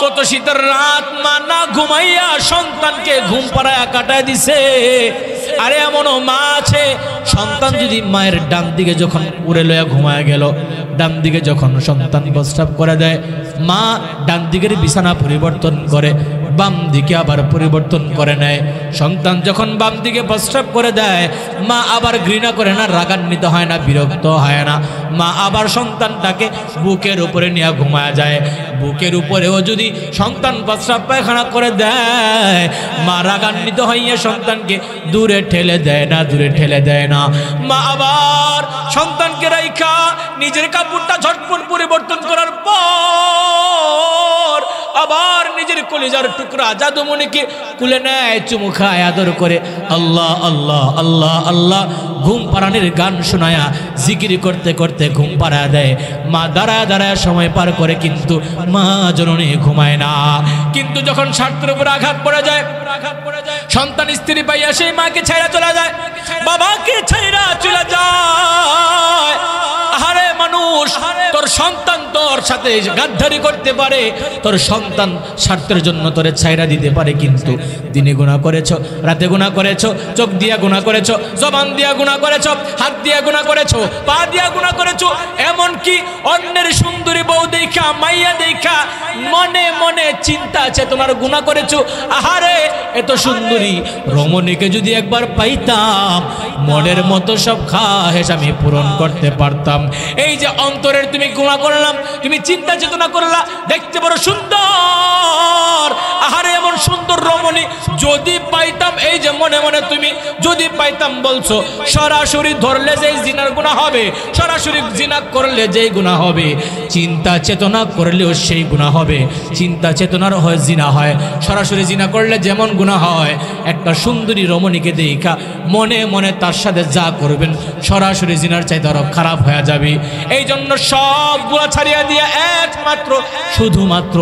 কত শীতের রাত মা না ঘুমাইয়া সন্তানকে ঘুম পাড়ায়া কাটায় দিছে। আরে এমনও মা আছে, সন্তান যদি মায়ের ডান দিকে যখন উড়ে লইয়া ঘুমায় গেল, ডান দিকে যখন সন্তান প্রস্রাব করে দেয়, মা ডান দিকের বিছানা পরিবর্তন করে বাম দিকে আবার পরিবর্তন করে নেয়। সন্তান যখন বাম দিকে প্রস্রাব করে দেয়, মা আবার ঘৃণা করে না, রাগান্বিত হয় না, বিরক্ত হয় না, মা আবার সন্তানটাকে বুকের উপরে নিয়ে ঘুমায় যায়। বুকের উপরেও যদি সন্তান প্রস্রাব পায়খানা করে দেয়, মা রাগান্বিত হইয়া সন্তানকে দূরে ঠেলে দেয় না, দূরে ঠেলে দেয় না। মা আবার সন্তানকে রাইখা নিজের কাপড়টা ঝটপট পরিবর্তন করার পর আবার নিজের কলিজার টুকরা জাদুমণিকে কুলে নেয়, চুমু খায়, আদর করে আল্লাহ আল্লাহ আল্লাহ আল্লাহ ঘুম পাড়ানির গান শোনায়া জিকির করতে করতে ঘুম পাড়া দেয়। মা দাঁড়ায় দাঁড়ায় সময় পার করে, কিন্তু মা জননী ঘুমায় না। কিন্তু যখন স্বার্থের উপর আঘাত পড়ে যায়, সন্তান স্ত্রী পাইয়া সেই মাকে ছেড়ে চলে যায়, বাবাকে ছেড়ে চলে যায়। আরে মানুষ, তোর সন্তান তোর সাথে গাদ্দারি করতে পারে, তোর সন্তান স্বার্থের জন্য তোরে ছাইরা দিতে পারে, কিন্তু দিনে গুনাহ করেছো, রাতে গুনাহ করেছো, চোখ দিয়া গুনাহ করেছো, জবান দিয়া গুনাহ করেছো, হাত দিয়া গুনাহ করেছো, পা দিয়া গুনাহ করেছো, এমন কি অন্যের সুন্দরী বউ দেখা, মাইয়া দেখা মনে মনে চিন্তা চেতনার গুনাহ করেছো। আহারে এত সুন্দরী রমণীকে যদি একবার পাইতাম, মনের মতো সব খাহেশ আমি পূরণ করতে পারতাম। এই যে অন্তরের তুমি গুনাহ করলাম, তুমি চিন্তা চেতনা করলা, দেখতে বড় সুন্দর, আহারে এমন সুন্দর রমণী যদি পাইতাম, এই যে মনে মনে তুমি যদি পাইতাম বলছো, সরাসরি ধরলে যেই জিনার গুনাহ হবে, সরাসরি জিনা করলে যেই গুনাহ হবে, চিন্তা চেতনা করলেও সেই গুনাহ হবে। চিন্তা চেতনার হয় জিনা হয়, সরাসরি জিনা করলে যেমন গুনাহ হয়, একটা সুন্দরী রমণীকে দেখা মনে মনে তার সাথে যা করবেন সরাসরি জিনার চাইতে আরো খারাপ হয়ে যাবে। এই জন্য সবগুলা ছাড়িয়ে দিয়ে একমাত্র শুধুমাত্র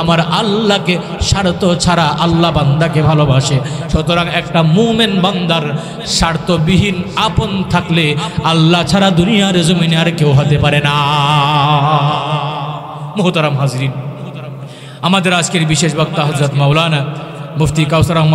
আমার আল্লাহকে স্বার্থ ছাড়া আল্লাহ বান্দাকে ভালোবাসে। সুতরাং একটা মুমিন বান্দার স্বার্থবিহীন আপন থাকলে আল্লাহ ছাড়া দুনিয়ার জমিনে আর কেউ হতে পারে না। মুহতারাম হাজরিন, আমাদের আজকের বিশেষ বক্তা হযরত মাওলানা মুফতি কাউসার